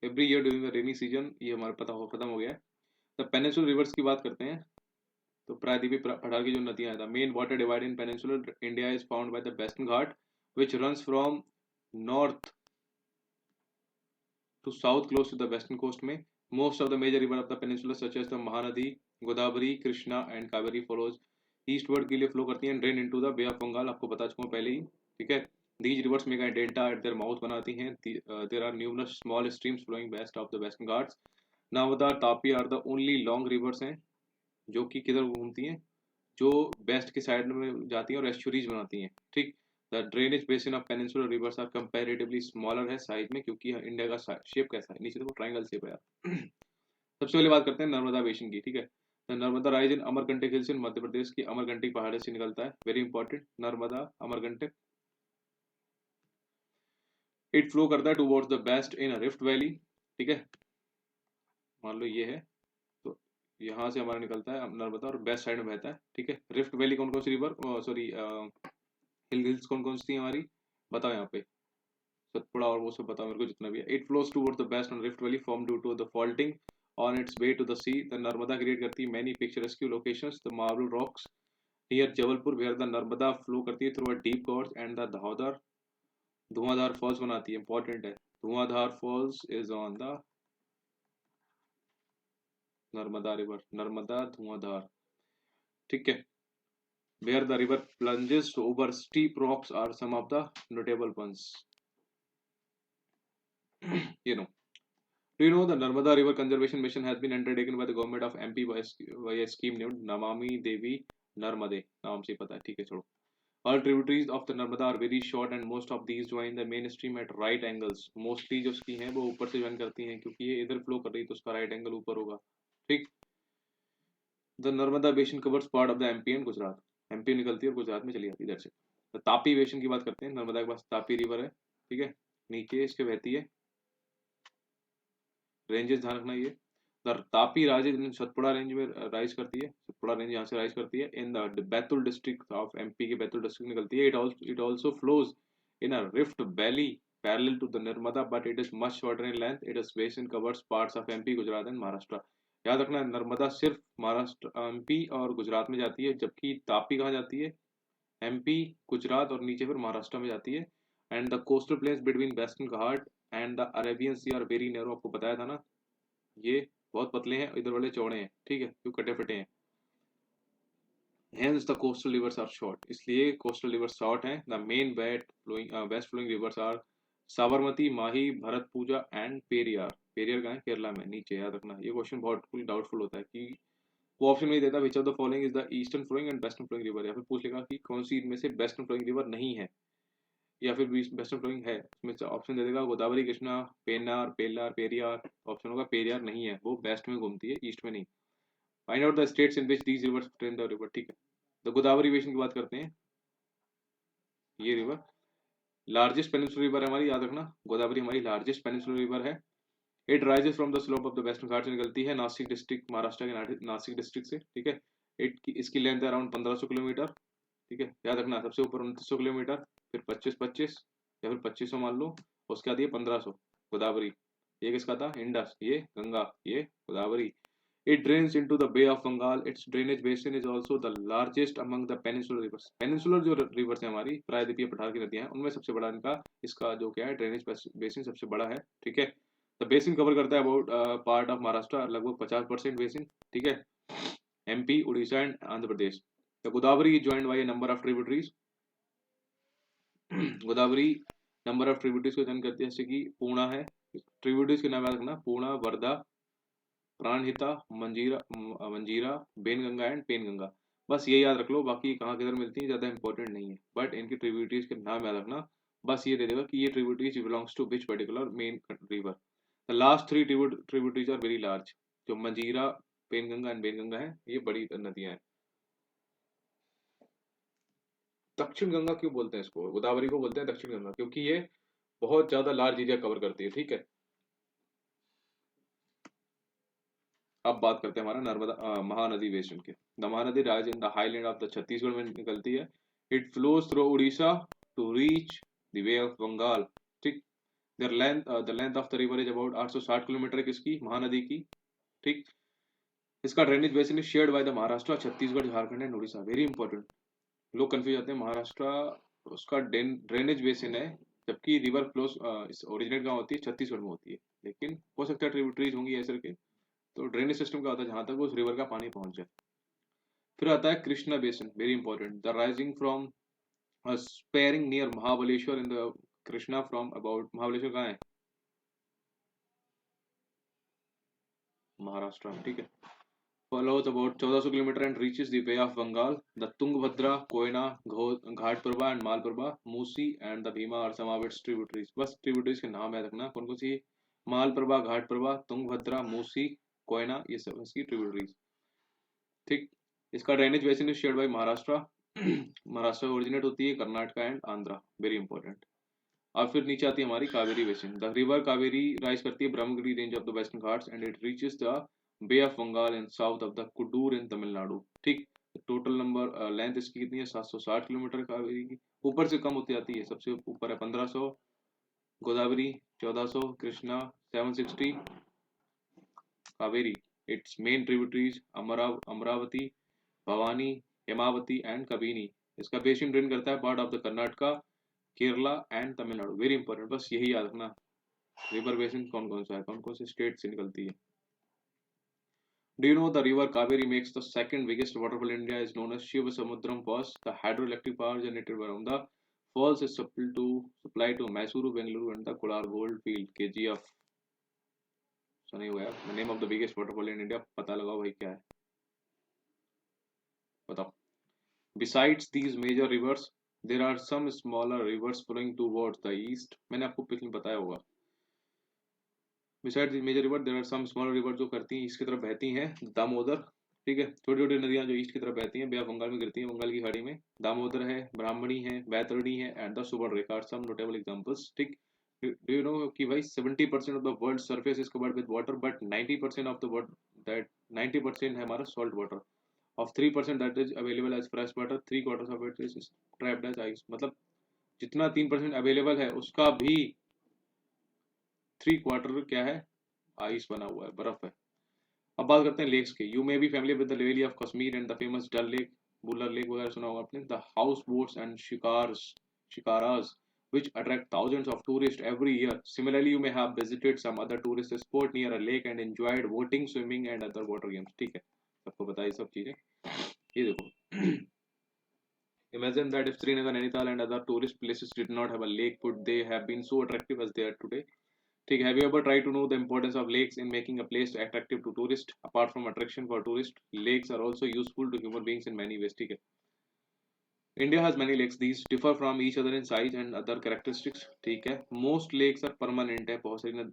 Every year during the rainy season, ये हमारा पता हो खत्म हो गया है। द पेनिनसुलर रिवर्स की बात करते हैं, तो प्रायद्वीपीय पठार की जो नदियां हैं, the main water divide in peninsular India is found by the western Ghat which runs from north to south close to the western coast में most of the major river of the peninsula such as the Mahanadi, Godavari, Krishna and Kaveri follows eastward के लिए flow करती हैं drain into the Bay of Bengal, आपको बता चुका हूँ पहले ही, ठीक है। These rivers make a delta at their mouth बनाती हैं। There are numerous small streams flowing west of the Western Ghats. Narmada, Tapi are the only long rivers हैं जो कि किधर घूमती हैं, जो वेस्ट की साइड में जाती हैं और एस्चुरीज बनाती हैं, ठीक। The drainage basin of peninsular rivers are comparatively smaller है साइज में, क्योंकि इंडिया का शेप कैसा है, नीचे देखो ट्रायंगल शेप है यार। सबसे पहले बात करते हैं नर्मदा बेसिन की, ठीक है। Narmada rise in Amarkantak hills in Madhya Pradesh की अमरकंटक पहाड़ से निकलता है, very important, Narmada Amarkantak. It flow करता है towards the west in rift valley, ठीक है। मान लो ये है, तो यहाँ से हमारा निकलता है नर्मदा और वेस्ट साइड में बहता है, ठीक है। रिफ्ट वैली कौन कौन सी रिवर, सॉरी हिल्स कौन कौन सी थी हमारी, बताओ यहाँ पे, सतपुड़ा और वो सब बताओ मेरे को जितना भी है। It flows toward the west on rift valley form due to the faulting on its way to the sea. The Narmada create करती है many picturesque locations, the marble rocks near Jabalpur where the Narmada flow करती है through a deep gorge and the Dhuandhar falls बनाती है, important है। Dhuandhar falls is on the Narmada river, Narmada Dhuandhar, ठीक है। Where the river plunges over steep rocks are some of the notable ones. You know. Do you know the Narmada River Conservation Mission has been undertaken by the government of MP by a scheme named Namami Devi Narmade. नाम से पता है, ठीक है छोड़ो। All tributaries of the Narmada are very short and most of these join the main stream at right angles. Mostly जो उसकी हैं वो ऊपर से join करती हैं, क्योंकि ये इधर flow कर रही है तो उसका right angle ऊपर होगा, ठीक। The Narmada Basin covers part of the MP and Gujarat. MP निकलती है और गुजरात में चली जाती है इधर से। तो तापी बेसिन की बात करते हैं, नर्मदा के पास तापी रिवर है, ठीक है, नीचे इसके बहती है, रेंजेस ध्यान रखना ये। The Tapi rise Satpura range में राइज करती है, सतपुड़ा रेंज यहाँ से राइज करती है in the Betul district of MP के बैतुल डिस्ट्रिक्ट निकलती है। It also flows in a rift valley parallel to the Narmada but it is much shorter in length. It is basin covers parts of MP, Gujarat and Maharashtra. याद रखना नर्मदा सिर्फ Maharashtra, MP और गुजरात में जाती है, जबकि तापी कहाँ जाती है, एमपी, गुजरात और नीचे फिर महाराष्ट्र में जाती है। And the coastal plains between Western Ghat and the Arabian Sea are very narrow, आपको बताया था ना, ये बहुत पतले हैं, इधर वाले चौड़े हैं, ठीक है, क्यों कटे फटे हैं। Hence the coastal rivers are short, इसलिए coastal rivers short हैं। The main west flowing rivers are Sabarmati, Mahi, Bharathapuzha and Periyar. Periyar कहाँ है, केरला में, नीचे, याद रखना। ये क्वेश्चन बहुत डाउटफुल होता है कि वो ऑप्शन नहीं देता which of the following is the eastern flowing and western flowing river, या फिर पूछ लेगा कि कौन सी इनमें से वेस्टर्न फ्लोइंग रिवर नहीं है या फिर वेस्टर्न फ्लोइंग है, इसमें से ऑप्शन दे देगा गोदावरी, कृष्णा, पेन्नार, पेल्लार, पेरियार। ऑप्शन होगा पेरियार नहीं है, वो वेस्ट में घूमती है, ईस्ट में नहीं। Find out the states in which these rivers drain the river, ठीक है। तो गोदावरी बेसिन की बात करते हैं, ये रिवर लार्जेस्ट पेनिनसुलर रिवर है हमारी, याद रखना, गोदावरी हमारी लार्जेस्ट पेनिनसुलर रिवर है। It rises from the slope of the western Ghat से निकलती है नासिक डिस्ट्रिक्ट, महाराष्ट्र के नासिक डिस्ट्रिक्ट से, ठीक है। इसकी लेंथ है अराउंड 1500 किलोमीटर, ठीक है, याद रखना। सबसे ऊपर 2900 किलोमीटर, फिर 25 या फिर 2500 मान लो, उसके बाद ये 1500 गोदावरी। ये किसका था, इंडस, ये गंगा, ये Godavari. It drains into the Bay of Bengal. Its drainage basin is also the largest among the peninsular rivers. Peninsular जो rivers हैं हमारी, प्रायद्वीपीय पठार की नदियां हैं, उनमें सबसे बड़ा इसका जो क्या है, ड्रेनेज बेसिन सबसे बड़ा है, ठीक है। द बेसिन कवर करता है अबाउट पार्ट ऑफ महाराष्ट्र, लगभग 50% बेसिन, ठीक है, MP, Orissa and Andhra Pradesh. The Godavari is joined bye A number of tributaries. Godavari number of tributaries को ज्वाइन करती है, जैसे कि पूर्णा है, ट्रिब्यूटरीज के नाम याद रखना, पूर्णा, वर्धा, प्राणहिता, मंजीरा, बेनगंगा एंड पेनगंगा। बस ये याद रख लो, बाकी कहाँ किधर मिलती है ज़्यादा इंपॉर्टेंट नहीं है, बट इनकी ट्रिब्यूटरीज के नाम याद रखना। बस ये दे देगा कि ये tributaries belongs to which particular main river. The last three tributaries are very large. जो मंजीरा, पेनगंगा एंड बेनगंगा है, ये बड़ी नदियां हैं। दक्षिण गंगा क्यों बोलते हैं इसको, गोदावरी को बोलते हैं दक्षिण गंगा, क्योंकि ये बहुत ज्यादा लार्ज एरिया कवर करती है। ठीक है, अब बात करते हैं हमारा नर्मदा महानदी बेसिन के। The Mahanadi rise in the highland of the Chhattisgarh में निकलती है। It flows through Orissa to reach the bay of Bengal. ठीक, the length of the river is about 860 kilometre किसकी, महानदी की। ठीक, इसका drainage basin is shared by the Maharashtra, Chhattisgarh, Jharkhand and Orissa. Very important, लोग confuse आते हैं, महाराष्ट्र उसका ड्रेनेज बेसिन है, जबकि रिवर फ्लोस ओरिजिनेट कहाँ होती है, छत्तीसगढ़ में होती है। लेकिन हो सकता है ट्रिब्यूटरीज होंगी ऐसे के, तो ड्रेनेज सिस्टम क्या होता है जहां तक उस रिवर का पानी पहुंच जाए। फिर आता है Krishna basin, very important. The rising from sparing near Mahabaleshwar in the Krishna from about, Mahabaleshwar कहाँ है, महाराष्ट्र में। ठीक है, follows about 1400 kilometre and reaches the Bay of Bengal. The Tungabhadra, Koyna, Ghatprabha and Malprabha, Musi and the Bhima are some of its tributaries. बस tributaries के नाम याद रखना कौन कौन सी, मालप्रभा, घाटप्रभा, तुंगभद्रा, मूसी, कोयना, ये सब इसकी ट्रिब्यूटरीज। ठीक, इसका drainage basin is shared by Maharashtra. Maharashtra originate होती है, Karnataka and Andhra, very important. और फिर नीचे आती है हमारी Kaveri basin. The river Kaveri rise करती है Brahmagiri range of the Western Ghats and it reaches the Bay of Bengal in south of the Kudur in Tamil Nadu. ठीक, टोटल नंबर लेंथ इसकी कितनी है, 760 किलोमीटर कावेरी की। ऊपर से कम होती जाती है, सबसे ऊपर है 1500, Godavari 1400, Krishna 760, Kaveri its main tributaries Amaravati, Bhavani, Hemavati and Kabini. इसका बेसिन ड्रेन करता है part of the Karnataka, Kerala and Tamil Nadu. Very important, बस यही याद रखना रिवर बेसिन कौन कौन सा है, कौन कौन से स्टेट से निकलती है। Do you know the river Kaveri makes the second biggest waterfall in India is known as Shivasamudram Falls. The hydroelectric power generated from the falls is supplied to Mysuru, Bengaluru and the Kolar Gold Field KGF. सुना ही हुआ है, the name of the biggest waterfall in India, पता लगाओ भाई क्या है, बताओ। Besides these major rivers, there are some smaller rivers flowing towards the east. मैंने आपको पिछले बताया होगा। Besides these major rivers, there are some smaller rivers जो करती हैं ईस्ट की तरफ बहती हैं, दामोदर। ठीक है, छोटी छोटी नदियां जो ईस्ट की तरफ बहती हैं, बे ऑफ बंगाल में गिरती हैं, बंगाल की खाड़ी में। दामोदर है, ब्राह्मणी है, बैतरणी है and the Subarnarekha are some notable examples. ठीक, डू यू नो कि भाई 70% of the world surface is covered with water, but 90% of the water, that 90% है हमारा salt water. Of 3% that is available as fresh water, 3/4 of it is trapped as ice. मतलब जितना 3% available है उसका भी 3/4 क्या है, आइस बना हुआ है, बर्फ है। अब बात करते हैं लेक्स की। You may be familiar with the valley of Kashmir and the famous Dal lake, Wular lake वगैरह सुना होगा आपने। The house boats and shikaras which attract thousands of tourists every year. Similarly, you may have visited some other tourist spot near a lake and enjoyed boating, swimming and other water games. ठीक है, सबको पता है ये सब चीजें। ये देखो, imagine that if Srinagar, Nainital and other tourist places did not have a lake, would they have been so attractive as they are today? ठीक है, have you ever tried to know the importance of lakes in making a place attractive to tourists? Apart from attraction for tourists, lakes are also useful to human beings in many ways. ठीक है, India has many lakes. These differ from each other in size and other characteristics. ठीक है, most lakes are permanent है, बहुत सारी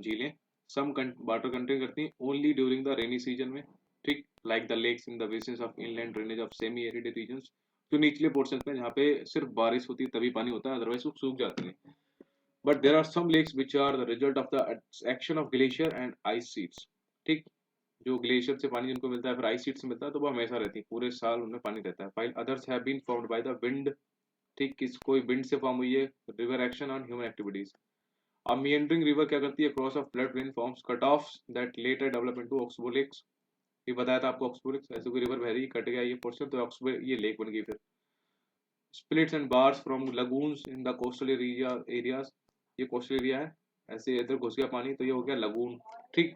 झीलें some water contain करती हैं only during the rainy season में। ठीक, like the lakes in the basins of inland drainage of semi arid regions, जो निचले पोर्शन में जहाँ पे सिर्फ बारिश होती है तभी पानी होता है, अदरवाइज वो सूख जाते हैं। But there are some lakes which are the result of the action of glacier and ice sheets. ठीक, जो ग्लेशियर से पानी जिनको मिलता है, फिर आइस शीट से मिलता है, तो वो हमेशा रहती है, पूरे साल उनमें पानी रहता है। while others have been formed by the wind. ठीक, किस कोई विंड से फॉर्म हुई है, river action on human activities. अब meandering रिवर क्या करती है, cross off flood plain forms cut off that later develop into oxbow lakes. ये बताया था आपको, ऑक्सबो लेक्स, ऐसे कोई रिवर बह रही, कट गया ये पोर्शन तो ऑक्सबो ये लेक बन गई। फिर splits and bars from lagoons in the coastal areas, ये कोस्टल एरिया है, ऐसे इधर घुस गया पानी तो ये हो गया लगून। ठीक,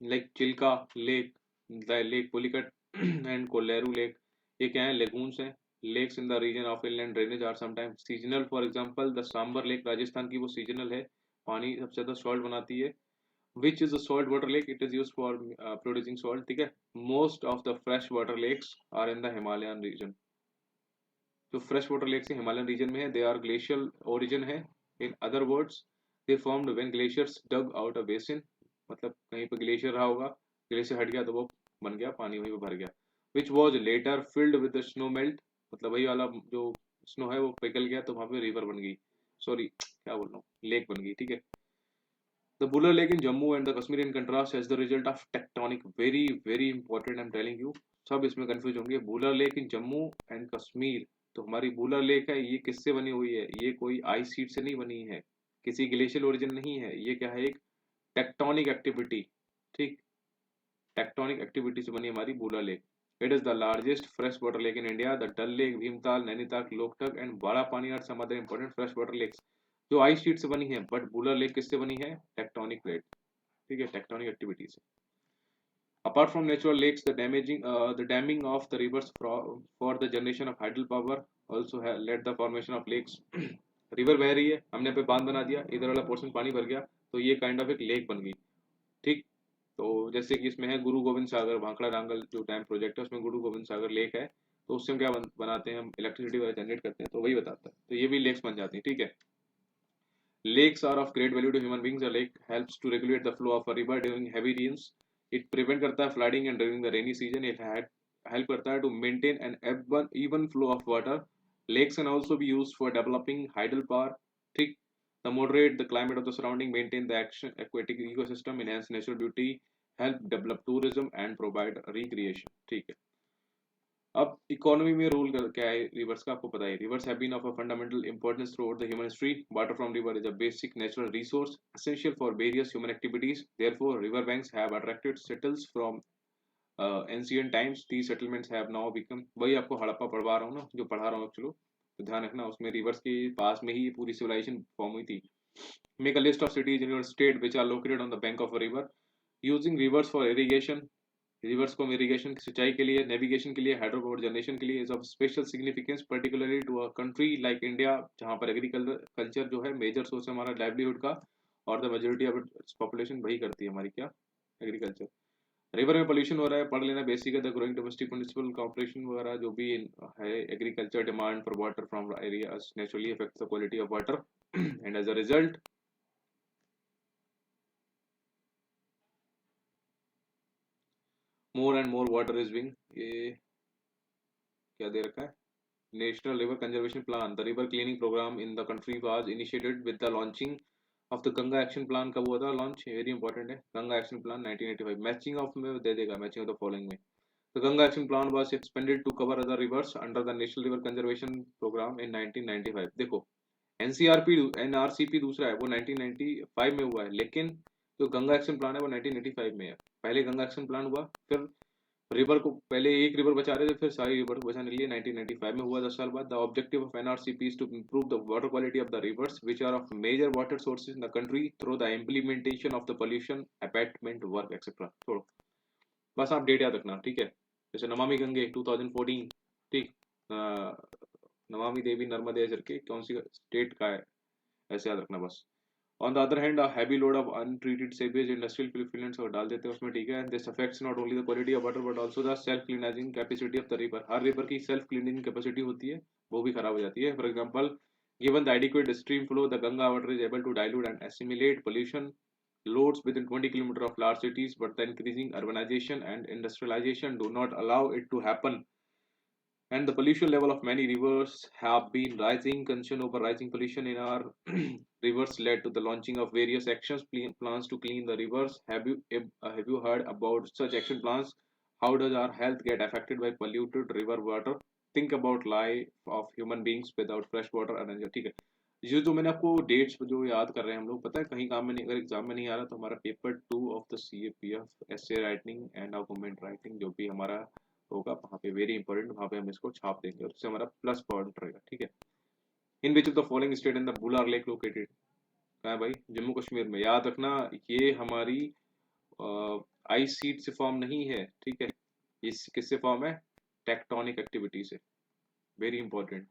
like Chilka lake, lake Pulicat and Kolleru lake, ये क्या है, लेगून्स हैं। Lakes in the region of inland drainage are sometimes seasonal, for example the Sambhar lake Rajasthan की, वो सीजनल है, पानी सबसे ज्यादा सॉल्ट बनाती है। Which is a salt water lake, it is use for producing salt, ठीक है। Most of the fresh water lakes are in the Himalayan region. जो fresh water lakes Himalayan region में है, दे आर ग्लेशियल ओरिजिन है। In other words, they formed when glaciers dug out a basin, मतलब कहीं पे glacier रहा होगा, ग्लेशियर हट गया तो वो बन गया, पानी वहीं पे भर गया। Which was later filled with the snow melt, मतलब वही वाला जो स्नो है वो पिघल गया तो वहां पे रिवर बन गई, सॉरी क्या बोल रहा हूँ, लेक बन गई, ठीक है। The Buller Lake in Jammu and the Kashmir in contrast as the result of tectonic, very important, I'm telling you, सब इसमें कंफ्यूज होंगे। Wular lake in Jammu and Kashmir, तो हमारी बुलर लेक है, ये किससे बनी हुई है? ये कोई आइस शीट से नहीं बनी है, किसी ग्लेशियल ओरिजिन नहीं है, ये क्या है? एक टेक्टोनिक एक्टिविटी, ठीक, टेक्टोनिक एक्टिविटी से बनी हमारी Wular lake. It is the largest fresh water lake in India. The Dal lake, Bhimtal, Nainital, Loktak and Bada Pani are some other important fresh water lakes जो आइस शीट से बनी है। बट बुलर लेक किससे बनी है? टेक्टोनिक प्लेट, ठीक है, टेक्टोनिक एक्टिविटी से। Apart from natural lakes, the damming of the rivers for the generation of hydropower also led the formation of lakes. River बह रही है, हमने पे बांध बना दिया, इधर वाला पोर्शन पानी भर गया, तो ये काइंड ऑफ एक लेक बन गई, ठीक। तो जैसे कि इसमें है गुरु गोविंद सागर, भाखड़ा डांगल जो डैम प्रोजेक्ट है उसमें गुरु गोविंद सागर लेक है, तो उससे हम क्या बनाते हैं, हम इलेक्ट्रिसिटी वगैरह जनरेट करते हैं, तो वही बताता है, तो ये भी लेक्स बन जाती है, ठीक है। Lakes are of great value to human beings. A lake helps to regulate the flow of a river during heavy rains. It prevent करता है flooding and during the rainy season. It had help करता है to maintain an even flow of water. Lakes can also be used for developing hydropower. ठीक, the moderate the climate of the surrounding, maintain the action aquatic ecosystem, enhance natural beauty, help develop tourism and provide recreation. ठीक है। अब economy में role क्या है reverse का, आपको पता है। Rivers have been of a fundamental importance throughout the human history. Water from river is a basic natural resource essential for various human activities. Therefore, river banks have attracted settles from ancient times. These settlements have now become, वही आपको हड़प्पा पढ़वा रहा हूँ ना, जो पढ़ा रहा हूँ, चलो तो ध्यान रखना, उसमें रिवर्स के पास में ही पूरी सिविलाइजेशन फॉर्म हुई थी। Make a list of cities in your state which are located on the bank of a river. Using rivers for irrigation, reverse को इरिगेशन की सिंचाई के लिए, नेविगेशन के लिए, हाइड्रो पावर जनरेशन के लिए, is of special significance particularly to a country like India, जहाँ पर एग्रीकल्चर जो है मेजर सोर्स है हमारा लाइवलीहुड का, और the majority of its population वही करती है हमारी, क्या, एग्रीकल्चर। रिवर में पोल्यूशन हो रहा है, पढ़ लेना बेसिक है, the growing domestic municipal corporation वगैरह जो भी है, agriculture demand for water from areas naturally affects the quality of water and as a result more and more water is being, ये क्या दे रखा है, National River Conservation Plan. The river cleaning program in the country was initiated with the launching of the Ganga Action Plan. कब हुआ था launch? Very important है, Ganga action plan 1985। Matching of में दे देगा, मैचिंग ऑफ द फॉलोइंग में। The Ganga Action Plan was expanded to cover other rivers under the National River Conservation Program in 1995। देखो, NCRP NRCP दूसरा है, वो 1995 में हुआ है, लेकिन जो गंगा एक्शन प्लान है वो 1985 में है। पहले गंगा एक्शन प्लान हुआ, फिर रिवर को पहले एक रिवर बचा रहे थे, फिर सारी रिवर को बचाने के लिए 1995 में हुआ, 10 साल बाद। The objective of NRCP is to improve the water quality of the rivers which are of major water sources in the country through the implementation of the pollution abatement work etcetera. छोड़ो, बस आप date याद रखना, ठीक है। जैसे नमामि गंगे 2014, ठीक, नमामि देवी नर्मदे करके कौन सी स्टेट का है, ऐसे याद रखना बस। On the other hand, a heavy load of untreated sewage industrial effluents और डाल देते हैं उसमें, ठीक है। This affects not only the quality of water but also the self cleansing capacity of the river. Her river की self cleansing capacity होती है, वो भी खराब हो जाती है। For example, given the adequate stream flow, the Ganga water is able to dilute and assimilate pollution loads within 20 kilometers of large cities, but the increasing urbanization and industrialization do not allow it to happen. And the pollution level of many rivers have been rising. Concern over rising pollution in our rivers led to the launching of various actions plans to clean the rivers. Have you heard about such action plans? How does our health get affected by polluted river water? Think about life of human beings without fresh water and ठीक है। ये जो मैंने आपको dates जो याद कर रहे हैं हम लोग, पता है कहीं काम में नहीं, अगर एग्जाम में नहीं आ रहा तो हमारा paper 2 of the CAPF essay writing and document writing जो भी हमारा होगा वहाँ पे वेरी इंपॉर्टेंट, वहाँ पे हम इसको छाप देंगे और उससे हमारा प्लस पॉइंट रहेगा, ठीक है। In which of the following state in the Wular lake located, कहाँ है भाई? जम्मू कश्मीर में। याद रखना, ये हमारी आइस सीट से फॉर्म नहीं है, ठीक है, इस किससे फॉर्म है? टेक्टोनिक एक्टिविटी से, वेरी इंपॉर्टेंट।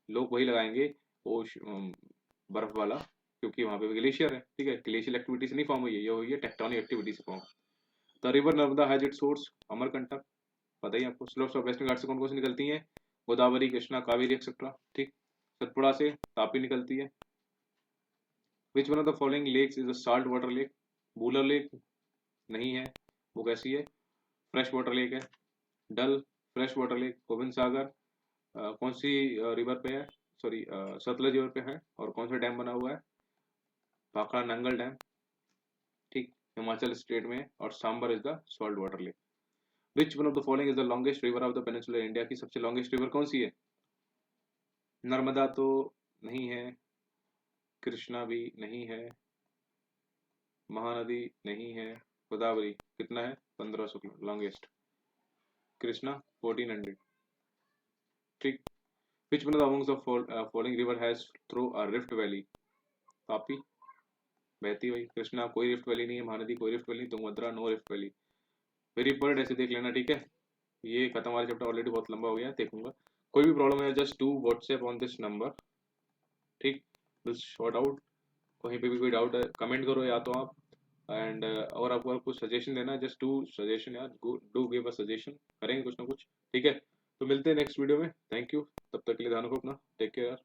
लोग वही लगाएंगे, बर्फ वाला, क्योंकि वहाँ पे ग्लेशियर है, ठीक है। ग्लेशियल एक्टिविटी से नहीं फॉर्म हुई है, ये हुई है टेक्टोनिक एक्टिविटी से form. The river Narmada has it source Amarkantak, पता ही आपको। स्लोप्स ऑफ वेस्टर्न घाट से कौन कौन सी निकलती हैं? गोदावरी, कृष्णा, कावेरी एक्सेट्रा, ठीक। सतपुड़ा से तापी निकलती है। Which one of the following lakes is a salt water lake? Wular lake नहीं है, वो कैसी है? फ्रेश वाटर लेक है। Dal fresh water lake. Gobind Sagar कौन सी रिवर पे है? सॉरी सतलज रिवर पे है। और कौन सा डैम बना हुआ है? भाखड़ा नंगल डैम, ठीक, हिमाचल स्टेट में है। और Sambhar is the salt water lake. Which one of the following is the longest river of the peninsular India? की सबसे लॉन्गेस्ट रिवर कौन सी है? नर्मदा तो नहीं है, कृष्णा भी नहीं है, महानदी नहीं है, गोदावरी कितना है? 1500 लॉन्गेस्ट। कृष्णा 1400, ठीक। विच one of the amongst the following river has through a rift valley? Tapi बहती हुई। कृष्णा कोई रिफ्ट वैली नहीं है, महानदी कोई rift valley, Tungabhadra no rift valley. Very important, ऐसे देख लेना, ठीक है। ये खत्म वाला चैप्टर ऑलरेडी बहुत लंबा हो गया, देखूंगा। कोई भी प्रॉब्लम है just do WhatsApp on this number, ठीक। Will sort out. कहीं पे भी कोई डाउट है कमेंट करो या तो आप। एंड और आपको कुछ सजेशन देना है जस्ट डू सजेशन यार, डू गिव अ सजेशन, करेंगे कुछ ना कुछ, ठीक है। तो मिलते हैं नेक्स्ट वीडियो में। थैंक यू, तब तक के लिए ध्यान रखो अपना, टेक केयर।